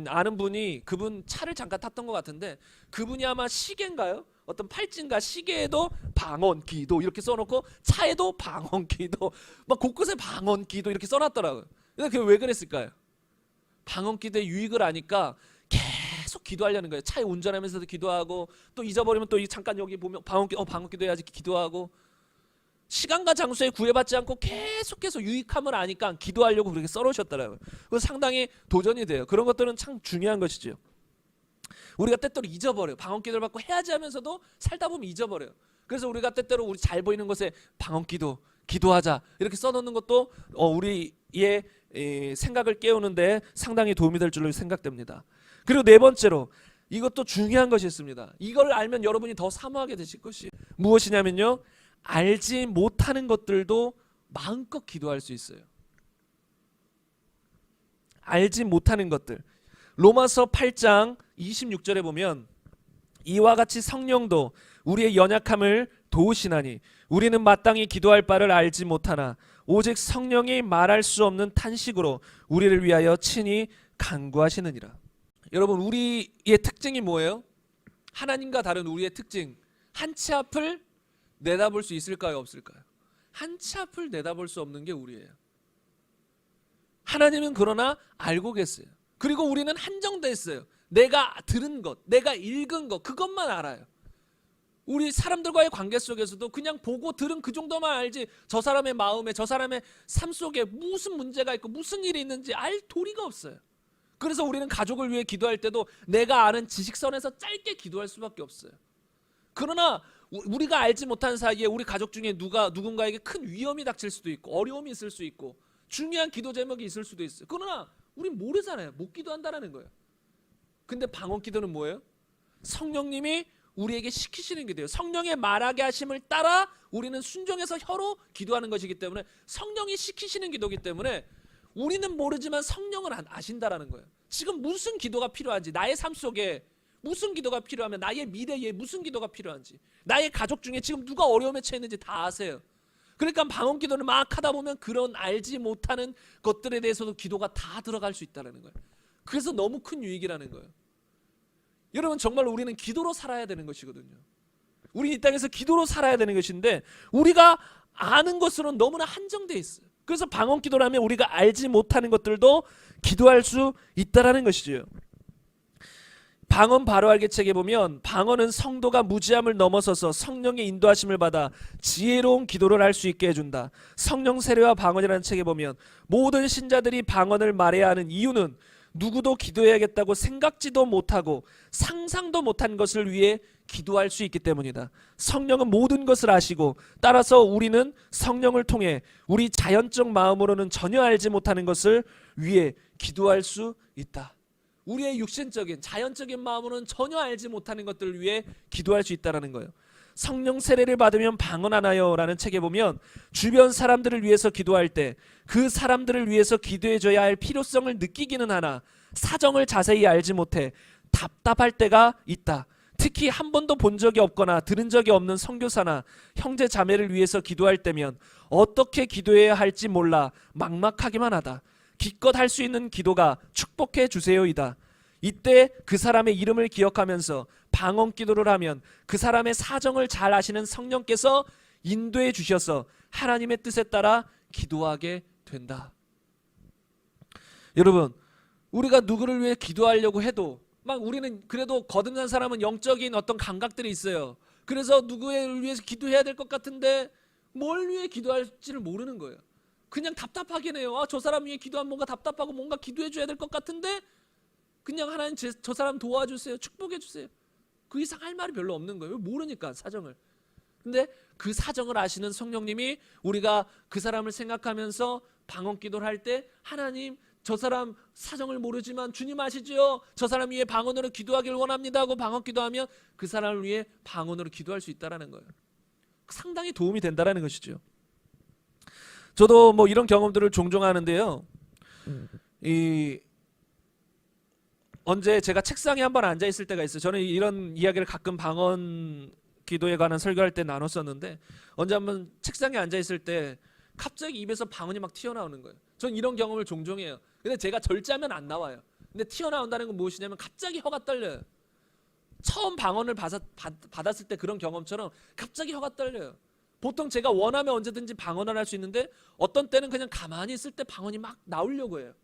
아는 분이 그분 차를 잠깐 탔던 것 같은데 그분이 아마 시계인가요? 어떤 팔찌인가 시계에도 방언 기도 이렇게 써놓고 차에도 방언 기도 막 곳곳에 방언 기도 이렇게 써놨더라고요. 근데 그게 왜 그랬을까요? 방언 기도의 유익을 아니까 계속 기도하려는 거예요. 차에 운전하면서도 기도하고 또 잊어버리면 또 잠깐 여기 보면 방언 기도해야지 기도하고 시간과 장소에 구애받지 않고 계속 유익함을 아니까 기도하려고 그렇게 써놓으셨더라고요. 그래서 상당히 도전이 돼요. 그런 것들은 참 중요한 것이죠. 우리가 때때로 잊어버려요. 방언 기도를 받고 해야지 하면서도 살다 보면 잊어버려요. 그래서 우리가 때때로 우리 잘 보이는 곳에 방언 기도하자 이렇게 써놓는 것도 우리의 생각을 깨우는데 상당히 도움이 될 줄로 생각됩니다. 그리고 네 번째로 이것도 중요한 것이 있습니다. 이걸 알면 여러분이 더 사모하게 되실 것이 무엇이냐면요. 알지 못하는 것들도 마음껏 기도할 수 있어요. 알지 못하는 것들. 로마서 8장 26절에 보면 이와 같이 성령도 우리의 연약함을 도우시나니 우리는 마땅히 기도할 바를 알지 못하나 오직 성령이 말할 수 없는 탄식으로 우리를 위하여 친히 간구하시느니라. 여러분, 우리의 특징이 뭐예요? 하나님과 다른 우리의 특징, 한 치 앞을 내다볼 수 있을까요, 없을까요? 한 치 앞을 내다볼 수 없는 게 우리예요. 하나님은 그러나 알고 계세요. 그리고 우리는 한정돼 있어요. 내가 들은 것, 내가 읽은 것, 그것만 알아요. 우리 사람들과의 관계 속에서도 그냥 보고 들은 그 정도만 알지, 저 사람의 마음에, 저 사람의 삶 속에 무슨 문제가 있고 무슨 일이 있는지 알 도리가 없어요. 그래서 우리는 가족을 위해 기도할 때도 내가 아는 지식선에서 짧게 기도할 수밖에 없어요. 그러나 우리가 알지 못한 사이에 우리 가족 중에 누군가에게 큰 위험이 닥칠 수도 있고 어려움이 있을 수 있고 중요한 기도 제목이 있을 수도 있어요. 그러나 우린 모르잖아요. 못 기도한다는 거예요. 근데 방언 기도는 뭐예요? 성령님이 우리에게 시키시는 기도예요. 성령의 말하게 하심을 따라 우리는 순종해서 혀로 기도하는 것이기 때문에, 성령이 시키시는 기도이기 때문에 우리는 모르지만 성령은 아신다라는 거예요. 지금 무슨 기도가 필요한지, 나의 삶 속에 무슨 기도가 필요하면, 나의 미래에 무슨 기도가 필요한지, 나의 가족 중에 지금 누가 어려움에 처해 있는지 다 아세요. 그러니까 방언 기도를 막 하다 보면 그런 알지 못하는 것들에 대해서도 기도가 다 들어갈 수 있다는 거예요. 그래서 너무 큰 유익이라는 거예요. 여러분, 정말 우리는 기도로 살아야 되는 것이거든요. 우리 이 땅에서 기도로 살아야 되는 것인데 우리가 아는 것으로는 너무나 한정되어 있어요. 그래서 방언 기도라면 우리가 알지 못하는 것들도 기도할 수 있다라는 것이죠. 방언 바로 알기 책에 보면 방언은 성도가 무지함을 넘어서서 성령의 인도하심을 받아 지혜로운 기도를 할 수 있게 해준다. 성령 세례와 방언이라는 책에 보면 모든 신자들이 방언을 말해야 하는 이유는 누구도 기도해야겠다고 생각지도 못하고 상상도 못한 것을 위해 기도할 수 있기 때문이다. 성령은 모든 것을 아시고 따라서 우리는 성령을 통해 우리 자연적 마음으로는 전혀 알지 못하는 것을 위해 기도할 수 있다. 우리의 육신적인 자연적인 마음으로는 전혀 알지 못하는 것들을 위해 기도할 수 있다는 거예요. 성령 세례를 받으면 방언하나요? 라는 책에 보면 주변 사람들을 위해서 기도할 때 그 사람들을 위해서 기도해줘야 할 필요성을 느끼기는 하나 사정을 자세히 알지 못해 답답할 때가 있다. 특히 한 번도 본 적이 없거나 들은 적이 없는 선교사나 형제 자매를 위해서 기도할 때면 어떻게 기도해야 할지 몰라 막막하기만 하다. 기껏 할 수 있는 기도가 축복해 주세요이다. 이때 그 사람의 이름을 기억하면서 방언 기도를 하면 그 사람의 사정을 잘 아시는 성령께서 인도해 주셔서 하나님의 뜻에 따라 기도하게 된다. 여러분, 우리가 누구를 위해 기도하려고 해도 막 우리는 그래도 거듭난 사람은 영적인 어떤 감각들이 있어요. 그래서 누구를 위해서 기도해야 될 것 같은데 뭘 위해 기도할지를 모르는 거예요. 그냥 답답하긴 해요. 저 사람 위해 기도하면 뭔가 답답하고 뭔가 기도해 줘야 될 것 같은데 그냥 하나님 저 사람 도와주세요, 축복해 주세요. 그 이상 할 말이 별로 없는 거예요. 모르니까 사정을. 근데 그 사정을 아시는 성령님이 우리가 그 사람을 생각하면서 방언 기도를 할 때 하나님, 저 사람 사정을 모르지만 주님 아시죠? 저 사람 위해 방언으로 기도하길 원합니다 하고 방언 기도하면 그 사람을 위해 방언으로 기도할 수 있다는 거예요. 상당히 도움이 된다는 것이죠. 저도 뭐 이런 경험들을 종종 하는데요. 언제 제가 책상에 한번 앉아 있을 때가 있어요. 저는 이런 이야기를 가끔 방언 기도에 관한 설교할 때 나눴었는데 언제 한번 책상에 앉아 있을 때 갑자기 입에서 방언이 막 튀어나오는 거예요. 전 이런 경험을 종종 해요. 근데 제가 절제하면 안 나와요. 근데 튀어나온다는 건 무엇이냐면 갑자기 혀가 떨려요. 처음 방언을 받았을 때 그런 경험처럼 갑자기 혀가 떨려요. 보통 제가 원하면 언제든지 방언을 할 수 있는데 어떤 때는 그냥 가만히 있을 때 방언이 막 나오려고 해요.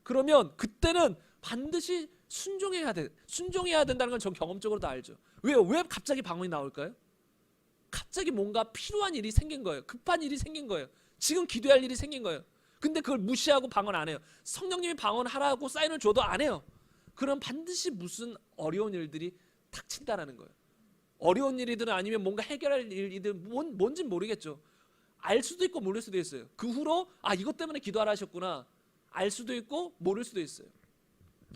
그러면 그때는 반드시 순종해야 된다는 건 전 경험적으로도 알죠. 왜요? 왜 갑자기 방언이 나올까요? 갑자기 뭔가 필요한 일이 생긴 거예요. 급한 일이 생긴 거예요. 지금 기도할 일이 생긴 거예요. 근데 그걸 무시하고 방언 안 해요. 성령님이 방언하라고 사인을 줘도 안 해요. 그럼 반드시 무슨 어려운 일들이 닥친다라는 거예요. 어려운 일이든 아니면 뭔가 해결할 일이든 뭔진 모르겠죠. 알 수도 있고 모를 수도 있어요. 그 후로 이것 때문에 기도하라 하셨구나. 알 수도 있고 모를 수도 있어요.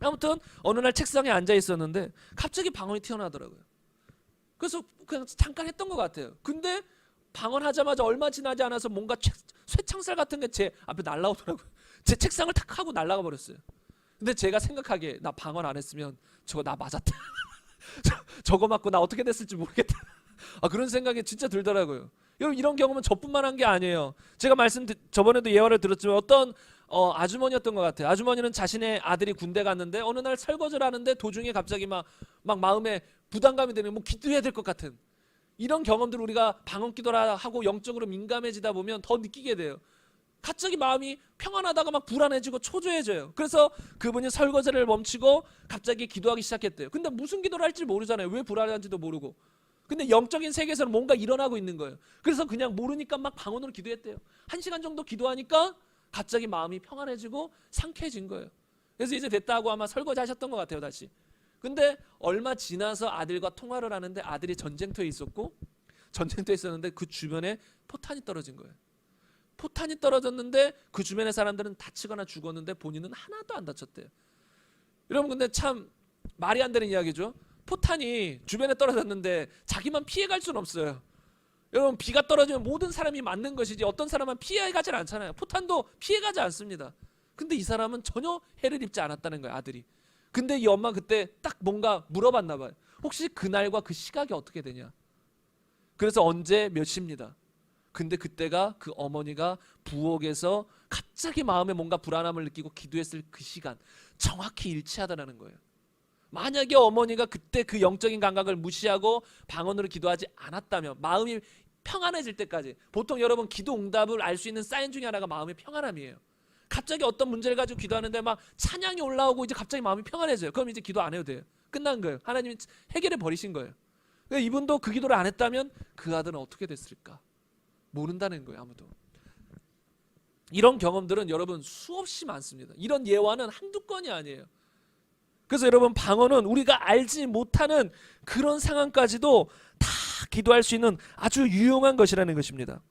아무튼 어느 날 책상에 앉아 있었는데 갑자기 방언이 튀어나오더라고요. 그래서 그냥 잠깐 했던 것 같아요. 근데 방언하자마자 얼마 지나지 않아서 뭔가 쇠창살 같은 게 제 앞에 날라오더라고요. 제 책상을 탁 하고 날아가 버렸어요. 근데 제가 생각하기에 나 방언 안 했으면 저거 나 맞았다. 저거 맞고 나 어떻게 됐을지 모르겠다. 그런 생각이 진짜 들더라고요. 여러분 이런 경험은 저뿐만 한 게 아니에요. 제가 저번에도 예화를 들었지만 어떤 아주머니였던 것 같아요. 아주머니는 자신의 아들이 군대 갔는데 어느 날 설거지를 하는데 도중에 갑자기 막 마음에 부담감이 되는, 뭐 기도해야 될 것 같은 이런 경험들을 우리가 방언기도라 하고 영적으로 민감해지다 보면 더 느끼게 돼요. 갑자기 마음이 평안하다가 막 불안해지고 초조해져요. 그래서 그분이 설거지를 멈추고 갑자기 기도하기 시작했대요. 근데 무슨 기도를 할지 모르잖아요. 왜 불안한지도 모르고. 근데 영적인 세계에서는 뭔가 일어나고 있는 거예요. 그래서 그냥 모르니까 막 방언으로 기도했대요. 1시간 정도 기도하니까 갑자기 마음이 평안해지고 상쾌해진 거예요. 그래서 이제 됐다고 아마 설거지 하셨던 것 같아요, 다시. 근데 얼마 지나서 아들과 통화를 하는데 아들이 전쟁터에 있었는데 그 주변에 포탄이 떨어진 거예요. 포탄이 떨어졌는데 그 주변의 사람들은 다치거나 죽었는데 본인은 하나도 안 다쳤대요. 여러분 근데 참 말이 안 되는 이야기죠. 포탄이 주변에 떨어졌는데 자기만 피해갈 수는 없어요. 여러분 비가 떨어지면 모든 사람이 맞는 것이지 어떤 사람은 피해가지 않잖아요. 포탄도 피해가지 않습니다. 근데 이 사람은 전혀 해를 입지 않았다는 거예요, 아들이. 근데 이 엄마 그때 딱 뭔가 물어봤나 봐요. 혹시 그날과 그 시각이 어떻게 되냐. 그래서 언제 몇 시입니다. 근데 그때가 그 어머니가 부엌에서 갑자기 마음에 뭔가 불안함을 느끼고 기도했을 그 시간 정확히 일치하다는 거예요. 만약에 어머니가 그때 그 영적인 감각을 무시하고 방언으로 기도하지 않았다면, 마음이 평안해질 때까지, 보통 여러분 기도 응답을 알 수 있는 사인 중에 하나가 마음의 평안함이에요. 갑자기 어떤 문제를 가지고 기도하는데 막 찬양이 올라오고 이제 갑자기 마음이 평안해져요. 그럼 이제 기도 안 해도 돼요. 끝난 거예요. 하나님이 해결해 버리신 거예요. 그러니까 이분도 그 기도를 안 했다면 그 아들은 어떻게 됐을까? 모른다는 거예요, 아무도. 이런 경험들은 여러분 수없이 많습니다. 이런 예화는 한두 건이 아니에요. 그래서 여러분 방언은 우리가 알지 못하는 그런 상황까지도 다 기도할 수 있는 아주 유용한 것이라는 것입니다.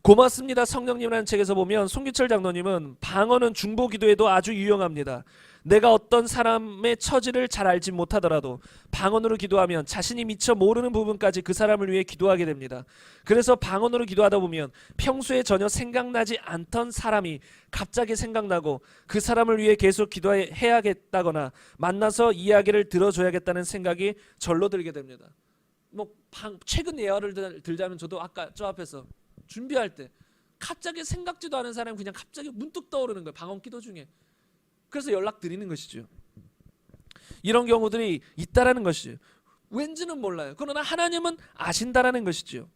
고맙습니다 성령님이라는 책에서 보면 송기철 장로님은 방언은 중보 기도에도 아주 유용합니다. 내가 어떤 사람의 처지를 잘 알지 못하더라도 방언으로 기도하면 자신이 미처 모르는 부분까지 그 사람을 위해 기도하게 됩니다. 그래서 방언으로 기도하다 보면 평소에 전혀 생각나지 않던 사람이 갑자기 생각나고 그 사람을 위해 계속 기도해야겠다거나 만나서 이야기를 들어줘야겠다는 생각이 절로 들게 됩니다. 최근 예화를 들자면 저도 아까 저 앞에서 준비할 때 갑자기 생각지도 않은 사람이 그냥 갑자기 문득 떠오르는 거예요. 방언 기도 중에. 그래서 연락드리는 것이죠. 이런 경우들이 있다라는 것이죠. 왠지는 몰라요. 그러나 하나님은 아신다라는 것이죠.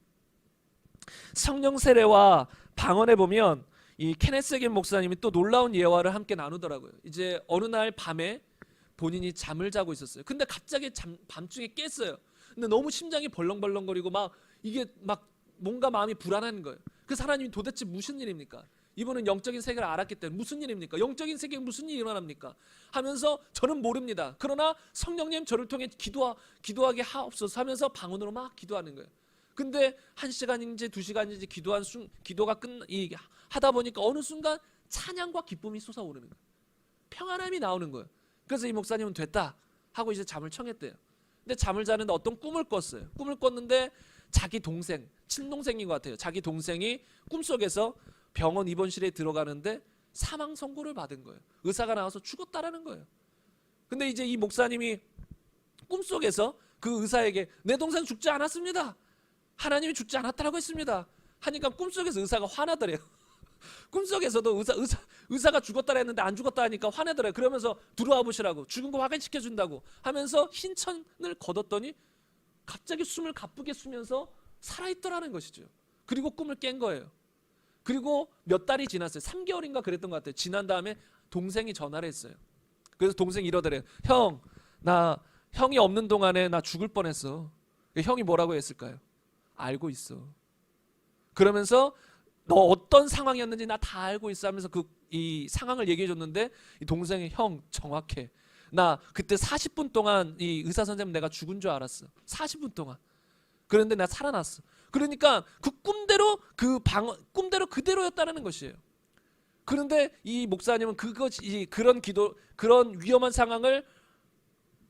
성령 세례와 방언에 보면 이 케네스 겐 목사님이 또 놀라운 예화를 함께 나누더라고요. 이제 어느 날 밤에 본인이 잠을 자고 있었어요. 근데 갑자기 밤중에 깼어요. 근데 너무 심장이 벌렁벌렁거리고 이게 뭔가 마음이 불안한 거예요. 그 하나님이 도대체 무슨 일입니까? 이분은 영적인 세계를 알았기 때문에 무슨 일입니까? 영적인 세계에 무슨 일이 일어납니까? 하면서 저는 모릅니다. 그러나 성령님 저를 통해 기도하게 하옵소서 하면서 방언으로 막 기도하는 거예요. 근데 1시간인지 2시간인지 기도가 하다 보니까 어느 순간 찬양과 기쁨이 솟아오르는 거예요. 평안함이 나오는 거예요. 그래서 이 목사님은 됐다 하고 이제 잠을 청했대요. 근데 잠을 자는데 어떤 꿈을 꿨어요. 꿈을 꿨는데 자기 동생, 친동생인 것 같아요. 자기 동생이 꿈속에서 병원 입원실에 들어가는데 사망 선고를 받은 거예요. 의사가 나와서 죽었다라는 거예요. 근데 이제 이 목사님이 꿈속에서 그 의사에게 내 동생 죽지 않았습니다. 하나님이 죽지 않았다라고 했습니다. 하니까 꿈속에서 의사가 화나더래요. 꿈속에서도 의사가 죽었다라 했는데 안 죽었다 하니까 화내더래요. 그러면서 들어와 보시라고, 죽은 거 확인시켜 준다고 하면서 흰천을 걷었더니 갑자기 숨을 가쁘게 쉬면서 살아있더라는 것이죠. 그리고 꿈을 깬 거예요. 그리고 몇 달이 지났어요. 3개월인가 그랬던 것 같아요. 지난 다음에 동생이 전화를 했어요. 그래서 동생이 이러더래요. 형이 없는 동안에 나 죽을 뻔했어. 형이 뭐라고 했을까요? 알고 있어. 그러면서 너 어떤 상황이었는지 나 다 알고 있어 하면서 이 상황을 얘기해 줬는데 이 동생이 형 정확해. 나 그때 40분 동안 이 의사 선생님 내가 죽은 줄 알았어. 40분 동안. 그런데 나 살아났어. 그러니까 그 꿈대로 꿈대로 그대로였다는 것이에요. 그런데 이 목사님은 그런 위험한 상황을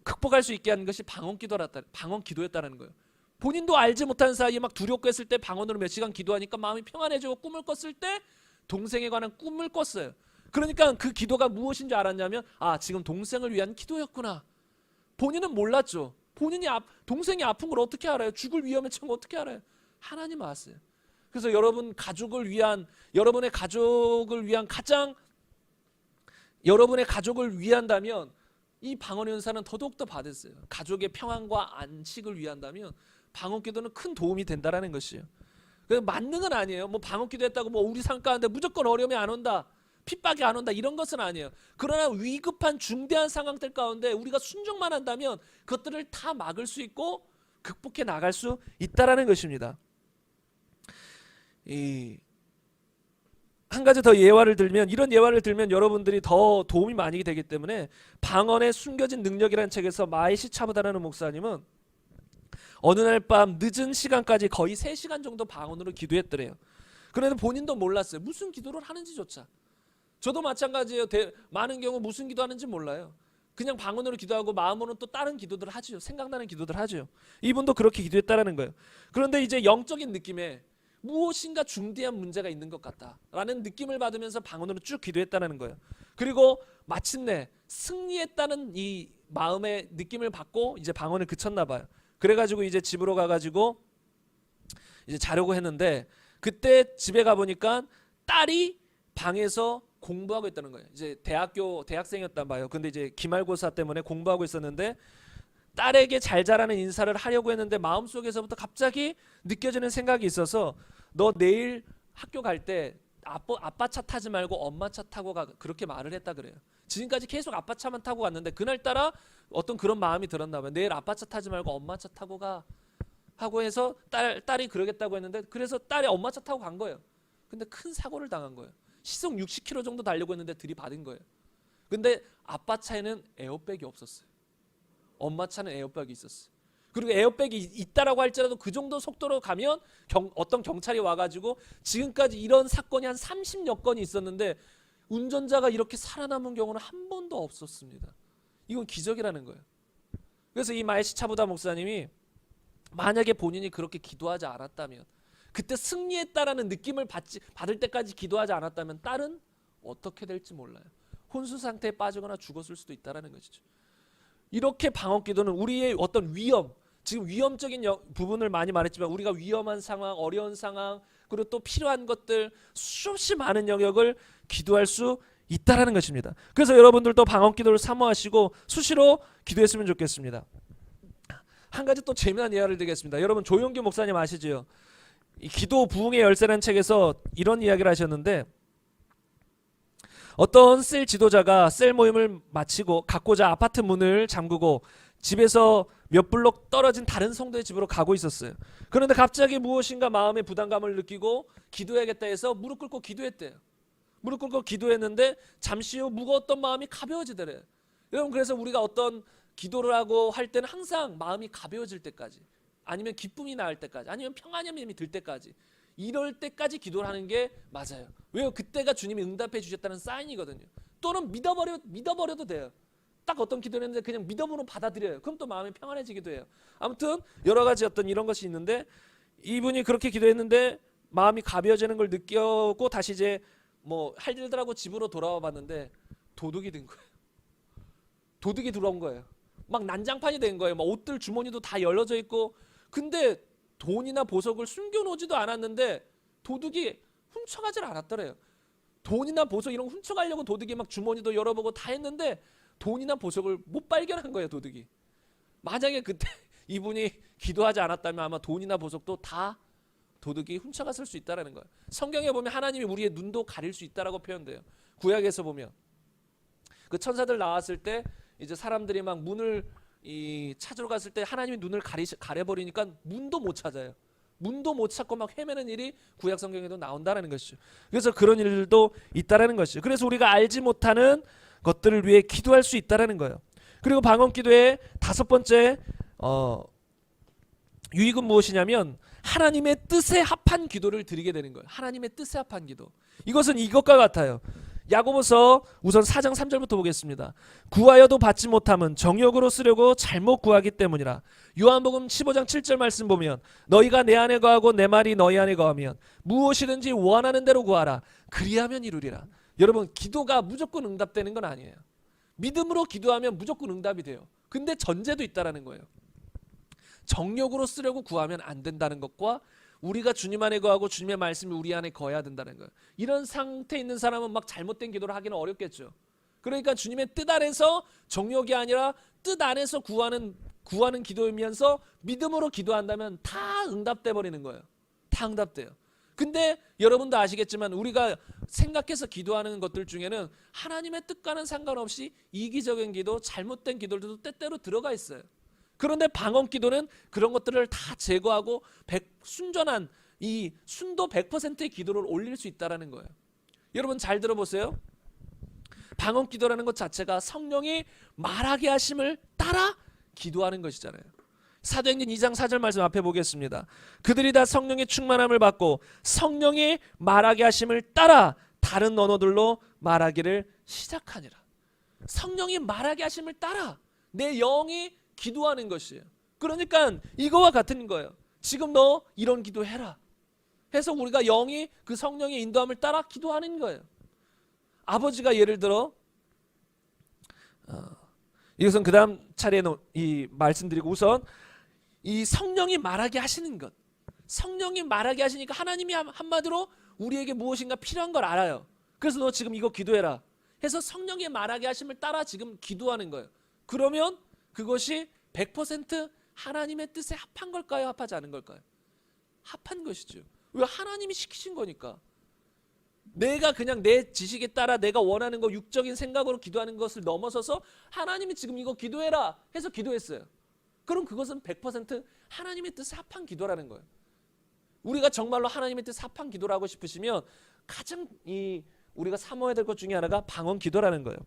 극복할 수 있게 하는 것이 방언 기도였다는 거예요. 본인도 알지 못하는 사이에 막 두렵고 했을 때 방언으로 몇 시간 기도하니까 마음이 평안해지고 꿈을 꿨을 때 동생에 관한 꿈을 꿨어요. 그러니까 그 기도가 무엇인 줄 알았냐면 지금 동생을 위한 기도였구나. 본인은 몰랐죠. 동생이 아픈 걸 어떻게 알아요? 죽을 위험에 처한 걸 어떻게 알아요? 하나님 아세요. 그래서 여러분의 가족을 위한 가장 여러분의 가족을 위한다면 이 방언 연사는 더더욱더 받으세요. 가족의 평안과 안식을 위한다면 방언 기도는 큰 도움이 된다라는 것이에요. 만능은 아니에요. 뭐 방언 기도했다고 뭐 우리 삶 가운데 무조건 어려움이 안 온다, 핍박이 안 온다 이런 것은 아니에요. 그러나 위급한 중대한 상황들 가운데 우리가 순종만 한다면 그것들을 다 막을 수 있고 극복해 나갈 수 있다라는 것입니다. 한 가지 더 예화를 들면, 이런 예화를 들면 여러분들이 더 도움이 많이 되기 때문에 방언의 숨겨진 능력이라는 책에서 마이시 차부다라는 목사님은 어느 날 밤 늦은 시간까지 거의 3시간 정도 방언으로 기도했더래요. 그런데 본인도 몰랐어요. 무슨 기도를 하는지조차. 저도 마찬가지예요. 많은 경우 무슨 기도하는지 몰라요. 그냥 방언으로 기도하고 마음으로는 또 다른 기도들을 하죠. 생각나는 기도들을 하죠. 이분도 그렇게 기도했다라는 거예요. 그런데 이제 영적인 느낌에 무엇인가 중대한 문제가 있는 것 같다라는 느낌을 받으면서 방언으로 쭉 기도했다는 거예요. 그리고 마침내 승리했다는 이 마음의 느낌을 받고 이제 방언을 그쳤나 봐요. 그래가지고 이제 집으로 가가지고 이제 자려고 했는데 그때 집에 가보니까 딸이 방에서 공부하고 있다는 거예요. 이제 대학생이었단 봐요. 근데 이제 기말고사 때문에 공부하고 있었는데 딸에게 잘 자라는 인사를 하려고 했는데 마음속에서부터 갑자기 느껴지는 생각이 있어서 너 내일 학교 갈 때 아빠 차 타지 말고 엄마 차 타고 가, 그렇게 말을 했다 그래요. 지금까지 계속 아빠 차만 타고 갔는데 그날따라 어떤 그런 마음이 들었나 봐요. 내일 아빠 차 타지 말고 엄마 차 타고 가 하고 해서 딸이 그러겠다고 했는데 그래서 딸이 엄마 차 타고 간 거예요. 근데 큰 사고를 당한 거예요. 시속 60km 정도 달려고 했는데 들이받은 거예요. 근데 아빠 차에는 에어백이 없었어요. 엄마 차는 에어백이 있었어요. 그리고 에어백이 있다라고 할지라도 그 정도 속도로 가면 어떤 경찰이 와가지고 지금까지 이런 사건이 한 30여 건이 있었는데 운전자가 이렇게 살아남은 경우는 한 번도 없었습니다. 이건 기적이라는 거예요. 그래서 이 마이시 차부다 목사님이 만약에 본인이 그렇게 기도하지 않았다면, 그때 승리했다라는 느낌을 받을 때까지 기도하지 않았다면 딸은 어떻게 될지 몰라요. 혼수 상태에 빠지거나 죽었을 수도 있다라는 것이죠. 이렇게 방언 기도는 우리의 어떤 위험, 지금 위험적인 부분을 많이 말했지만 우리가 위험한 상황, 어려운 상황, 그리고 또 필요한 것들 수없이 많은 영역을 기도할 수 있다라는 것입니다. 그래서 여러분들도 방언 기도를 사모하시고 수시로 기도했으면 좋겠습니다. 한 가지 또 재미난 예화를 드리겠습니다. 여러분 조용기 목사님 아시죠? 이 기도 부흥의 열쇠라는 책에서 이런 이야기를 하셨는데, 어떤 셀 지도자가 셀 모임을 마치고 갖고자 아파트 문을 잠그고 집에서 몇 블록 떨어진 다른 성도의 집으로 가고 있었어요. 그런데 갑자기 무엇인가 마음의 부담감을 느끼고 기도해야겠다 해서 무릎 꿇고 기도했대요. 무릎 꿇고 기도했는데 잠시 후 무거웠던 마음이 가벼워지더래요. 여러분, 그래서 우리가 어떤 기도를 하고 할 때는 항상 마음이 가벼워질 때까지, 아니면 기쁨이 나을 때까지, 아니면 평안함이 들 때까지, 이럴 때까지 기도를 하는 게 맞아요. 왜요? 그때가 주님이 응답해 주셨다는 사인이거든요. 또는 믿어버려도 돼요. 딱 어떤 기도를 했는데 그냥 믿음으로 받아들여요. 그럼 또 마음이 평안해지기도 해요. 아무튼 여러 가지 어떤 이런 것이 있는데, 이분이 그렇게 기도했는데 마음이 가벼워지는 걸 느꼈고 다시 이제 뭐 할 일들하고 집으로 돌아와 봤는데 도둑이 든 거예요. 도둑이 들어온 거예요. 막 난장판이 된 거예요. 막 옷들 주머니도 다 열려져 있고, 근데 돈이나 보석을 숨겨놓지도 않았는데 도둑이 훔쳐가질 않았더래요. 돈이나 보석 이런 거 훔쳐가려고 도둑이 막 주머니도 열어보고 다 했는데 돈이나 보석을 못 발견한 거예요, 도둑이. 만약에 그때 이분이 기도하지 않았다면 아마 돈이나 보석도 다 도둑이 훔쳐갔을 수 있다는 거예요. 성경에 보면 하나님이 우리의 눈도 가릴 수 있다라고 표현돼요. 구약에서 보면 그 천사들 나왔을 때 이제 사람들이 막 문을 찾으러 갔을 때 하나님이 눈을 가려버리니까 문도 못 찾아요. 문도 못 찾고 막 헤매는 일이 구약 성경에도 나온다는 것이죠. 그래서 그런 일도 있다라는 것이죠. 그래서 우리가 알지 못하는 것들을 위해 기도할 수 있다라는 거예요. 그리고 방언 기도의 5번째 유익은 무엇이냐면 하나님의 뜻에 합한 기도를 드리게 되는 거예요. 하나님의 뜻에 합한 기도. 이것은 이것과 같아요. 야고보서 우선 4장 3절부터 보겠습니다. 구하여도 받지 못함은 정욕으로 쓰려고 잘못 구하기 때문이라. 요한복음 15장 7절 말씀 보면 너희가 내 안에 거하고 내 말이 너희 안에 거하면 무엇이든지 원하는 대로 구하라. 그리하면 이루리라. 여러분, 기도가 무조건 응답되는 건 아니에요. 믿음으로 기도하면 무조건 응답이 돼요. 근데 전제도 있다라는 거예요. 정욕으로 쓰려고 구하면 안 된다는 것과 우리가 주님 안에 거하고 주님의 말씀이 우리 안에 거해야 된다는 거예요. 이런 상태에 있는 사람은 막 잘못된 기도를 하기는 어렵겠죠. 그러니까 주님의 뜻 아래서 정욕이 아니라 뜻 안에서 구하는 기도이면서 믿음으로 기도한다면 다 응답돼 버리는 거예요. 다 응답돼요. 근데 여러분도 아시겠지만 우리가 생각해서 기도하는 것들 중에는 하나님의 뜻과는 상관없이 이기적인 기도, 잘못된 기도들도 때때로 들어가 있어요. 그런데 방언 기도는 그런 것들을 다 제거하고 순전한 이 순도 100%의 기도를 올릴 수 있다는 거예요. 여러분 잘 들어보세요. 방언 기도라는 것 자체가 성령이 말하게 하심을 따라 기도하는 것이잖아요. 사도행전 2장 4절 말씀 앞에 보겠습니다. 그들이 다 성령의 충만함을 받고 성령이 말하게 하심을 따라 다른 언어들로 말하기를 시작하니라. 성령이 말하게 하심을 따라 내 영이 기도하는 것이에요. 그러니까 이거와 같은 거예요. 지금 너 이런 기도해라 해서 우리가 영이 그 성령의 인도함을 따라 기도하는 거예요. 아버지가 예를 들어 이것은 그 다음 차례에 이 말씀드리고 우선 이 성령이 말하게 하시는 것, 성령이 말하게 하시니까 하나님이 한마디로 우리에게 무엇인가 필요한 걸 알아요. 그래서 너 지금 이거 기도해라 해서 성령이 말하게 하심을 따라 지금 기도하는 거예요. 그러면 그것이 100% 하나님의 뜻에 합한 걸까요? 합하지 않은 걸까요? 합한 것이죠. 왜? 하나님이 시키신 거니까. 내가 그냥 내 지식에 따라 내가 원하는 거 육적인 생각으로 기도하는 것을 넘어서서 하나님이 지금 이거 기도해라 해서 기도했어요. 그럼 그것은 100% 하나님의 뜻에 합한 기도라는 거예요. 우리가 정말로 하나님의 뜻에 합한 기도를 하고 싶으시면 가장 우리가 사모해야 될 것 중에 하나가 방언 기도라는 거예요.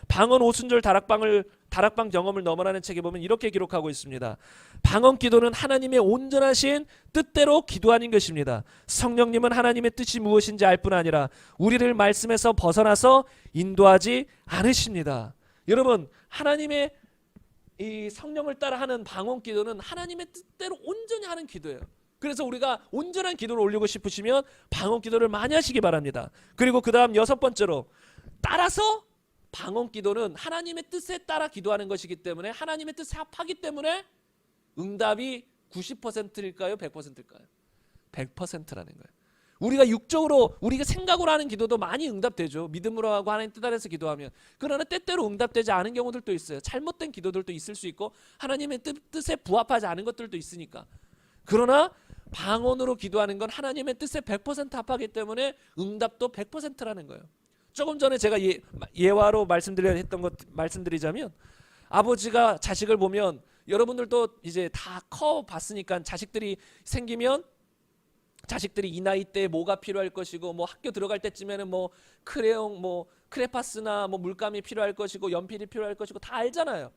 방언 오순절 다락방 경험을 넘어라는 책에 보면 이렇게 기록하고 있습니다. 방언 기도는 하나님의 온전하신 뜻대로 기도하는 것입니다. 성령님은 하나님의 뜻이 무엇인지 알 뿐 아니라 우리를 말씀에서 벗어나서 인도하지 않으십니다. 여러분, 하나님의 이 성령을 따라 하는 방언 기도는 하나님의 뜻대로 온전히 하는 기도예요. 그래서 우리가 온전한 기도를 올리고 싶으시면 방언 기도를 많이 하시기 바랍니다. 그리고 그 다음 6번째로 따라서 방언 기도는 하나님의 뜻에 따라 기도하는 것이기 때문에 하나님의 뜻에 합하기 때문에 응답이 90%일까요? 100%일까요? 100%라는 거예요. 우리가 육적으로 우리가 생각으로 하는 기도도 많이 응답되죠. 믿음으로 하고 하나님 뜻 아래서 기도하면. 그러나 때때로 응답되지 않은 경우들도 있어요. 잘못된 기도들도 있을 수 있고 하나님의 뜻에 부합하지 않은 것들도 있으니까. 그러나 방언으로 기도하는 건 하나님의 뜻에 100% 합하기 때문에 응답도 100%라는 거예요. 조금 전에 제가 예화로 말씀드리자면 아버지가 자식을 보면 여러분들도 이제 다 커 봤으니까 자식들이 생기면 자식들이 이 나이 때 뭐가 필요할 것이고 뭐 학교 들어갈 때쯤에는 뭐 크레용 뭐 크레파스나 뭐 물감이 필요할 것이고 연필이 필요할 것이고 다 알잖아요.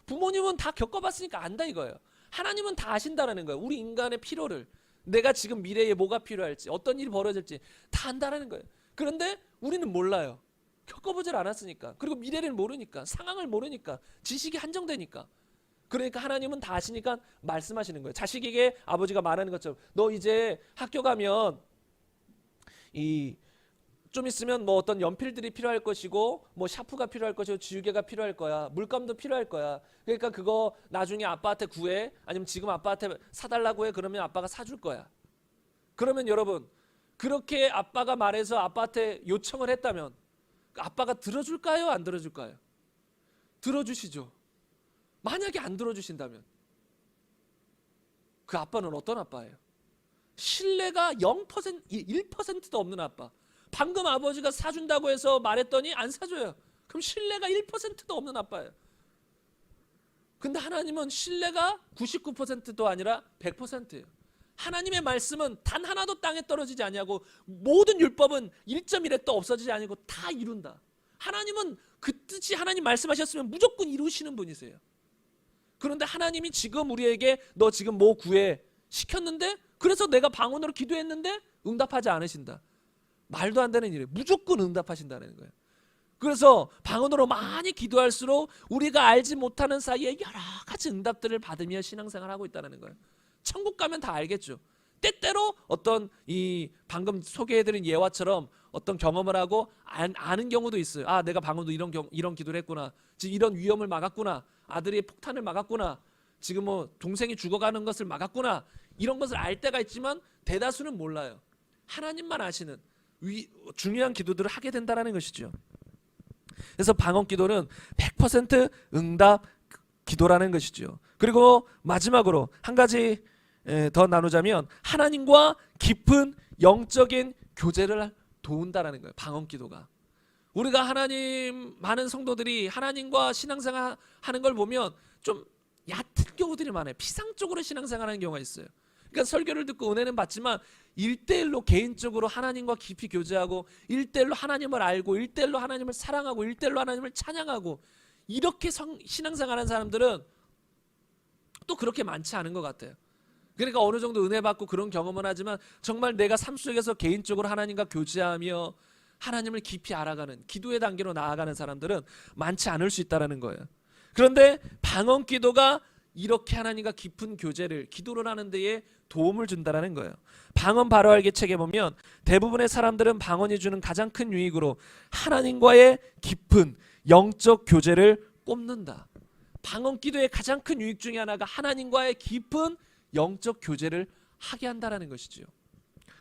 부모님은 다 겪어봤으니까 안다 이거예요. 하나님은 다 아신다라는 거예요. 우리 인간의 필요를, 내가 지금 미래에 뭐가 필요할지, 어떤 일이 벌어질지 다 안다라는 거예요. 그런데 우리는 몰라요. 겪어보질 않았으니까. 그리고 미래를 모르니까, 상황을 모르니까, 지식이 한정되니까. 그러니까 하나님은 다 아시니까 말씀하시는 거예요. 자식에게 아버지가 말하는 것처럼 너 이제 학교 가면 좀 있으면 뭐 어떤 연필들이 필요할 것이고 뭐 샤프가 필요할 것이고 지우개가 필요할 거야. 물감도 필요할 거야. 그러니까 그거 나중에 아빠한테 구해. 아니면 지금 아빠한테 사달라고 해. 그러면 아빠가 사줄 거야. 그러면 여러분 그렇게 아빠가 말해서 아빠한테 요청을 했다면 아빠가 들어줄까요? 안 들어줄까요? 들어주시죠. 만약에 안 들어주신다면 그 아빠는 어떤 아빠예요? 신뢰가 0%, 1%도 없는 아빠. 방금 아버지가 사준다고 해서 말했더니 안 사줘요. 그럼 신뢰가 1%도 없는 아빠예요. 근데 하나님은 신뢰가 99%도 아니라 100%예요. 하나님의 말씀은 단 하나도 땅에 떨어지지 아니하고 모든 율법은 1.1획도 없어지지 아니고 다 이룬다. 하나님은 그 뜻이 하나님 말씀하셨으면 무조건 이루시는 분이세요. 그런데 하나님이 지금 우리에게 너 지금 뭐 구해 시켰는데 그래서 내가 방언으로 기도했는데 응답하지 않으신다. 말도 안 되는 일이에요. 무조건 응답하신다는 거예요. 그래서 방언으로 많이 기도할수록 우리가 알지 못하는 사이에 여러 가지 응답들을 받으며 신앙생활을 하고 있다는 거예요. 천국 가면 다 알겠죠. 때때로 어떤 이 방금 소개해드린 예화처럼 어떤 경험을 하고 아는 경우도 있어요. 아, 내가 방금도 이런 기도를 했구나. 지금 이런 위험을 막았구나. 아들이 폭탄을 막았구나. 지금 뭐 동생이 죽어가는 것을 막았구나. 이런 것을 알 때가 있지만 대다수는 몰라요. 하나님만 아시는 중요한 기도들을 하게 된다는 것이죠. 그래서 방언 기도는 100% 응답 기도라는 것이죠. 그리고 마지막으로 한 가지 더 나누자면 하나님과 깊은 영적인 교제를 도운다라는 거예요. 방언 기도가. 우리가 하나님, 많은 성도들이 하나님과 신앙생활 하는 걸 보면 좀 얕은 경우들이 많아요. 피상적으로 신앙생활하는 경우가 있어요. 그러니까 설교를 듣고 은혜는 받지만 1대1로 개인적으로 하나님과 깊이 교제하고 1대1로 하나님을 알고 1대1로 하나님을 사랑하고 1대1로 하나님을 찬양하고 이렇게 신앙생활하는 사람들은 또 그렇게 많지 않은 것 같아요. 그러니까 어느 정도 은혜 받고 그런 경험은 하지만 정말 내가 삶 속에서 개인적으로 하나님과 교제하며 하나님을 깊이 알아가는 기도의 단계로 나아가는 사람들은 많지 않을 수 있다는 거예요. 그런데 방언 기도가 이렇게 하나님과 깊은 교제를, 기도를 하는 데에 도움을 준다는 거예요. 방언 바로 알기 책에 보면 대부분의 사람들은 방언이 주는 가장 큰 유익으로 하나님과의 깊은 영적 교제를 꼽는다. 방언 기도의 가장 큰 유익 중에 하나가 하나님과의 깊은 영적 교제를 하게 한다는 것이죠.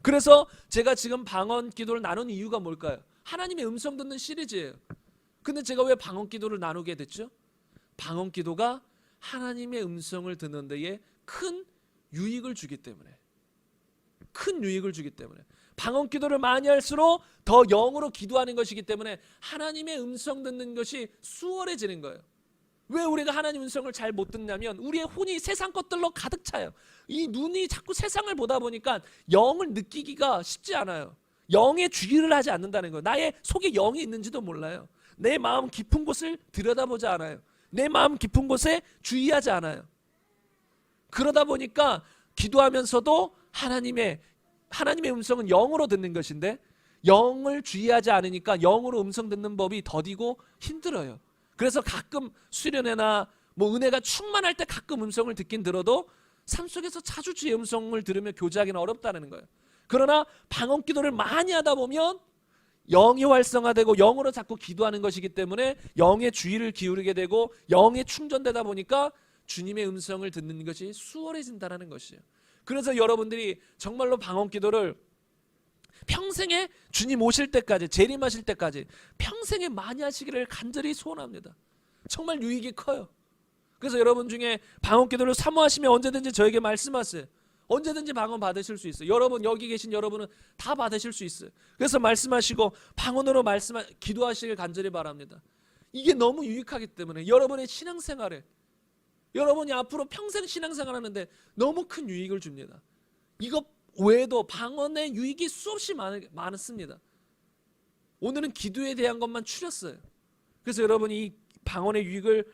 그래서 제가 지금 방언 기도를 나눈 이유가 뭘까요? 하나님의 음성 듣는 시리즈예요. 근데 제가 왜 방언 기도를 나누게 됐죠? 방언 기도가 하나님의 음성을 듣는 데에 큰 유익을 주기 때문에, 큰 유익을 주기 때문에, 방언 기도를 많이 할수록 더 영으로 기도하는 것이기 때문에 하나님의 음성 듣는 것이 수월해지는 거예요. 왜 우리가 하나님 음성을 잘 못 듣냐면 우리의 혼이 세상 것들로 가득 차요. 이 눈이 자꾸 세상을 보다 보니까 영을 느끼기가 쉽지 않아요. 영의 주의를 하지 않는다는 거예요. 나의 속에 영이 있는지도 몰라요. 내 마음 깊은 곳을 들여다보지 않아요. 내 마음 깊은 곳에 주의하지 않아요. 그러다 보니까 기도하면서도 하나님의 음성은 영으로 듣는 것인데 영을 주의하지 않으니까 영으로 음성 듣는 법이 더디고 힘들어요. 그래서 가끔 수련회나 은혜가 충만할 때 가끔 음성을 듣긴 들어도 삶 속에서 자주 주의 음성을 들으며 교제하기는 어렵다는 거예요. 그러나 방언 기도를 많이 하다 보면 영이 활성화되고 영으로 자꾸 기도하는 것이기 때문에 영의 주의를 기울이게 되고 영이 충전되다 보니까 주님의 음성을 듣는 것이 수월해진다는 것이에요. 그래서 여러분들이 정말로 방언 기도를 평생에 주님 오실 때까지, 재림하실 때까지 평생에 많이 하시기를 간절히 소원합니다. 정말 유익이 커요. 그래서 여러분 중에 방언 기도를 사모하시면 언제든지 저에게 말씀하세요. 언제든지 방언 받으실 수 있어요. 여러분, 여기 계신 여러분은 다 받으실 수 있어요. 그래서 말씀하시고 방언으로 기도하시길 간절히 바랍니다. 이게 너무 유익하기 때문에 여러분의 신앙생활에, 여러분이 앞으로 평생 신앙생활하는데 너무 큰 유익을 줍니다. 이것 외에도 방언의 유익이 수없이 많습니다. 오늘은 기도에 대한 것만 추렸어요. 그래서 여러분이 이 방언의 유익을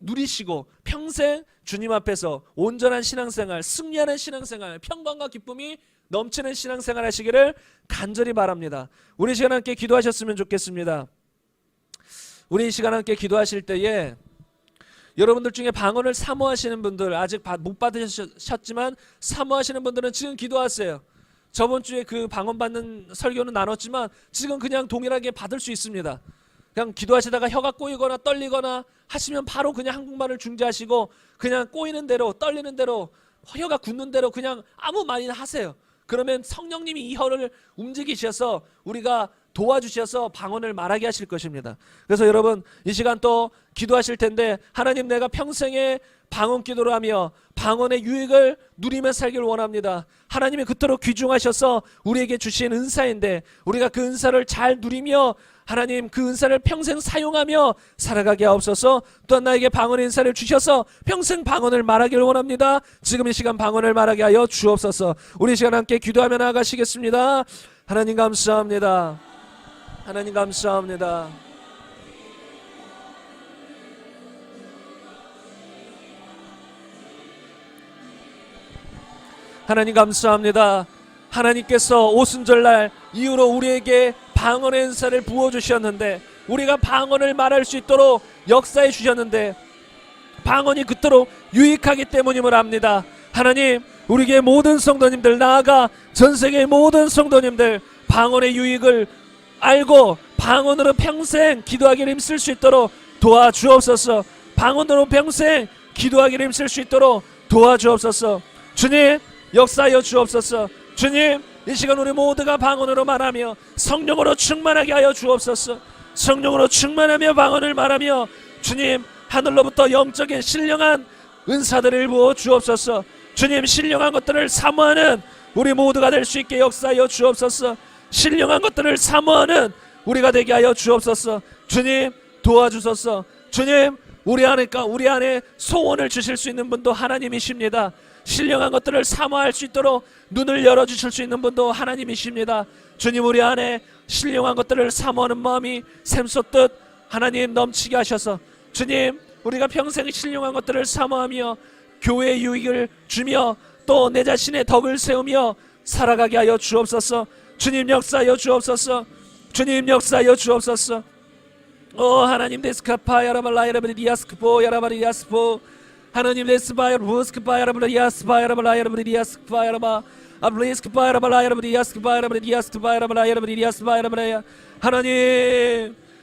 누리시고 평생 주님 앞에서 온전한 신앙생활, 승리하는 신앙생활, 평강과 기쁨이 넘치는 신앙생활 하시기를 간절히 바랍니다. 우리 시간 함께 기도하셨으면 좋겠습니다. 우리 이 시간 함께 기도하실 때에 여러분들 중에 방언을 사모하시는 분들, 아직 못 받으셨지만 사모하시는 분들은 지금 기도하세요. 저번 주에 그 방언 받는 설교는 나눴지만 지금 그냥 동일하게 받을 수 있습니다. 그냥 기도하시다가 혀가 꼬이거나 떨리거나 하시면 바로 그냥 한국말을 중지하시고 그냥 꼬이는 대로, 떨리는 대로, 혀가 굳는 대로 그냥 아무 말이나 하세요. 그러면 성령님이 이 혀를 움직이셔서 우리가 도와주셔서 방언을 말하게 하실 것입니다. 그래서 여러분 이 시간 또 기도하실 텐데, 하나님, 내가 평생에 방언 기도를 하며 방언의 유익을 누리며 살기를 원합니다. 하나님이 그토록 귀중하셔서 우리에게 주신 은사인데 우리가 그 은사를 잘 누리며 하나님 그 은사를 평생 사용하며 살아가게 하옵소서. 또한 나에게 방언의 은사를 주셔서 평생 방언을 말하기를 원합니다. 지금 이 시간 방언을 말하게 하여 주옵소서. 우리 이 시간 함께 기도하며 나아가시겠습니다. 하나님 감사합니다. 하나님 감사합니다. 하나님 감사합니다. 하나님께서 오순절날 이후로 우리에게 방언의 은사를 부어주셨는데, 우리가 방언을 말할 수 있도록 역사해 주셨는데 방언이 그토록 유익하기 때문임을 압니다. 하나님, 우리에게 모든 성도님들, 나아가 전세계의 모든 성도님들 방언의 유익을 알고 방언으로 평생 기도하기를 힘쓸 수 있도록 도와주옵소서. 방언으로 평생 기도하기를 힘쓸 수 있도록 도와주옵소서. 주님, 역사하여 주옵소서. 주님, 이 시간 우리 모두가 방언으로 말하며 성령으로 충만하게 하여 주옵소서. 성령으로 충만하며 방언을 말하며 주님, 하늘로부터 영적인 신령한 은사들을 부어 주옵소서. 주님, 신령한 것들을 사모하는 우리 모두가 될 수 있게 역사하여 주옵소서. 신령한 것들을 사모하는 우리가 되게 하여 주옵소서. 주님, 도와주소서. 주님, 우리 안에 소원을 주실 수 있는 분도 하나님이십니다. 신령한 것들을 사모할 수 있도록 눈을 열어주실 수 있는 분도 하나님이십니다. 주님, 우리 안에 신령한 것들을 사모하는 마음이 샘솟듯 하나님 넘치게 하셔서 주님, 우리가 평생 신령한 것들을 사모하며 교회의 유익을 주며 또 내 자신의 덕을 세우며 살아가게 하여 주옵소서. 주님, 역사하여 주옵소서. 주님, 역사하여 주옵소서. 오 하나님, 데스카파 야라발라 야라브리디아스크포 야라바리디아스포 하나님, 데스바이르 부스크파 야라브리디아스파 야라발라 야라브리디아스크파 야라바 아블리스크파 야라발라 야라브리디아스크파 야라브리디아스크파 야라발라 야라브리디아스파 야라바야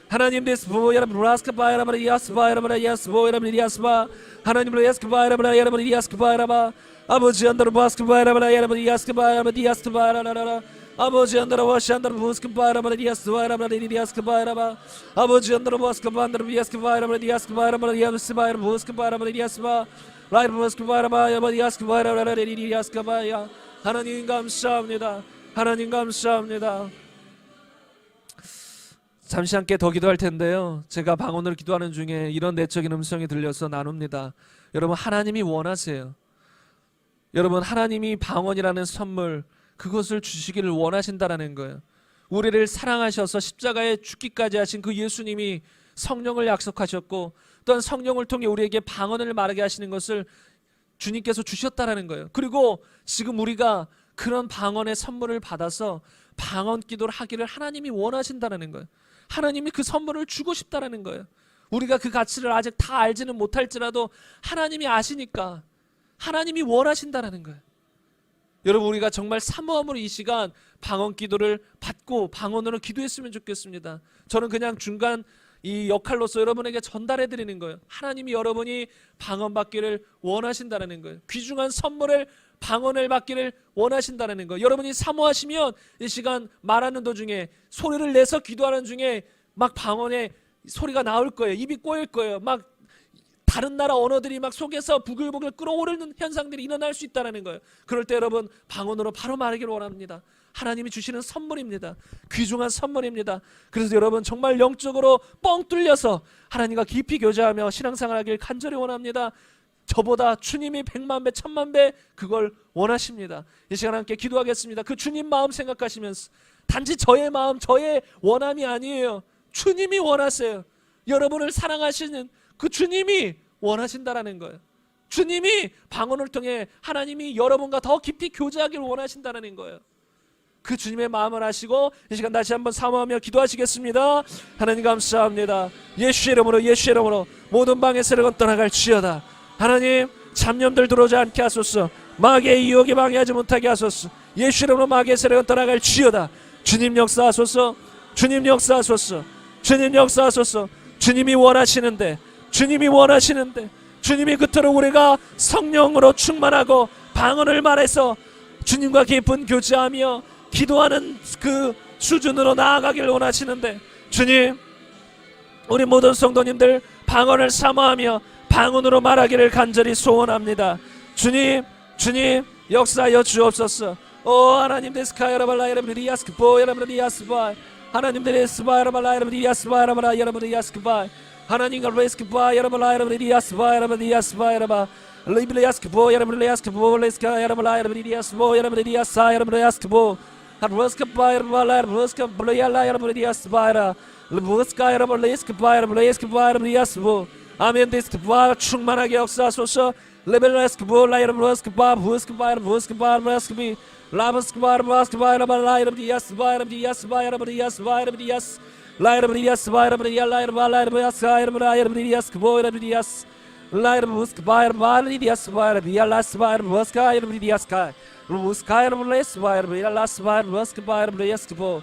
하나님 데스포 야라브라스크파 야라브리디아스파 야라브리디아스포 야라브리디아스파 하나님 브레스크파 야라발라 야라브리디아스크파 야라바 아버지 안다르 바스크파 야라발라 야라브리디아스크파 야라브리디아스크파 야라라라 아버지 안다르 와샨다르 부스크파 야라브리디아스크파 야라브리디아스크파 야라바 아버지 안다르 바스크파 안다르 비아스크파 야라브리디아스크파 야라브리디아스크파 야라브스크파 야라브리디아스크파 라이브스크파 야라브리디아스크파 야라브리디아스크파 야 하나님 감사합니다. 하나님 감사합니다. 잠시 함께 더 기도할 텐데요, 제가 방언으로 기도하는 중에 이런 내적인 음성이 들려서 나눕니다. 여러분, 하나님이 원하세요. 여러분, 하나님이 방언이라는 선물, 그것을 주시기를 원하신다라는 거예요. 우리를 사랑하셔서 십자가에 죽기까지 하신 그 예수님이 성령을 약속하셨고 또한 성령을 통해 우리에게 방언을 말하게 하시는 것을 주님께서 주셨다라는 거예요. 그리고 지금 우리가 그런 방언의 선물을 받아서 방언 기도를 하기를 하나님이 원하신다라는 거예요. 하나님이 그 선물을 주고 싶다라는 거예요. 우리가 그 가치를 아직 다 알지는 못할지라도 하나님이 아시니까 하나님이 원하신다라는 거예요. 여러분, 우리가 정말 사모함으로 이 시간 방언 기도를 받고 방언으로 기도했으면 좋겠습니다. 저는 그냥 중간 이 역할로서 여러분에게 전달해 드리는 거예요. 하나님이 여러분이 방언 받기를 원하신다는 거예요. 귀중한 선물을 방언을 받기를 원하신다는 거예요. 여러분이 사모하시면 이 시간 말하는 도중에 소리를 내서 기도하는 중에 막 방언의 소리가 나올 거예요. 입이 꼬일 거예요. 막 다른 나라 언어들이 막 속에서 부글부글 끓어오르는 현상들이 일어날 수 있다는 거예요. 그럴 때 여러분, 방언으로 바로 말하기를 원합니다. 하나님이 주시는 선물입니다. 귀중한 선물입니다. 그래서 여러분, 정말 영적으로 뻥 뚫려서 하나님과 깊이 교제하며 신앙생활하길 간절히 원합니다. 저보다 주님이 100만 배, 1000만 배 그걸 원하십니다. 이 시간 함께 기도하겠습니다. 그 주님 마음 생각하시면서, 단지 저의 마음, 저의 원함이 아니에요. 주님이 원하세요. 여러분을 사랑하시는 그 주님이 원하신다라는 거예요. 주님이 방언을 통해 하나님이 여러분과 더 깊이 교제하기를 원하신다는 거예요. 그 주님의 마음을 아시고 이 시간 다시 한번 사모하며 기도하시겠습니다. 하나님 감사합니다. 예수의 이름으로, 예수의 이름으로 모든 방의 세력은 떠나갈지어다. 하나님, 잡념들 들어오지 않게 하소서. 마귀의 유혹에 방해하지 못하게 하소서. 예수의 이름으로 마귀의 세력은 떠나갈지어다. 주님 역사하소서. 주님 역사하소서. 주님 역사하소서. 주님이 원하시는데, 주님이 원하시는데, 주님이 그토록 우리가 성령으로 충만하고 방언을 말해서 주님과 깊은 교제하며 기도하는 그 수준으로 나아가길 원하시는데, 주님, 우리 모든 성도님들 방언을 사모하며 방언으로 말하기를 간절히 소원합니다. 주님, 주님 역사하여 주옵소서. 오 하나님, 데스카야라발라 야라브리디아스크포 야라브리디아스바 하나님, 데스바 야라발라 야라브리디아스바 야라발라 야라브리디아스크바 하나님, 레스크바 야라발라 야라브리디아스바 야라브리디아스바 야라바 리브리아스크포 야라브리디아스크포 레스카 야라발라 야라브리디아스보 야라브리디아사 야라브리디아스크포 하르스카바 야라발라 야라브리디아스바 야라브리디아스바 야라 리브스카 야라발레스크바 야라브레스크바 야라브리디아스보 아멘. 데스크바 충만하게 역사하소서. 레벨레스크보 라이르브스크바 부스크바 부스크바 브스크비 라브스크바 브스크바 라이르브디아스바 야라브디아스바 야라브디아스바 야라브디아스 라이르브디아스바 야라브디아 라이르바라이르바스카 야라브디아스크보 야라브디아스 라이르브스크바 야라브디아스바 야라비아라스바 야라브스카 야라브디아스카 루스카 야라브레스바 야라비아라스바 야라브스크바 야라브디아스크보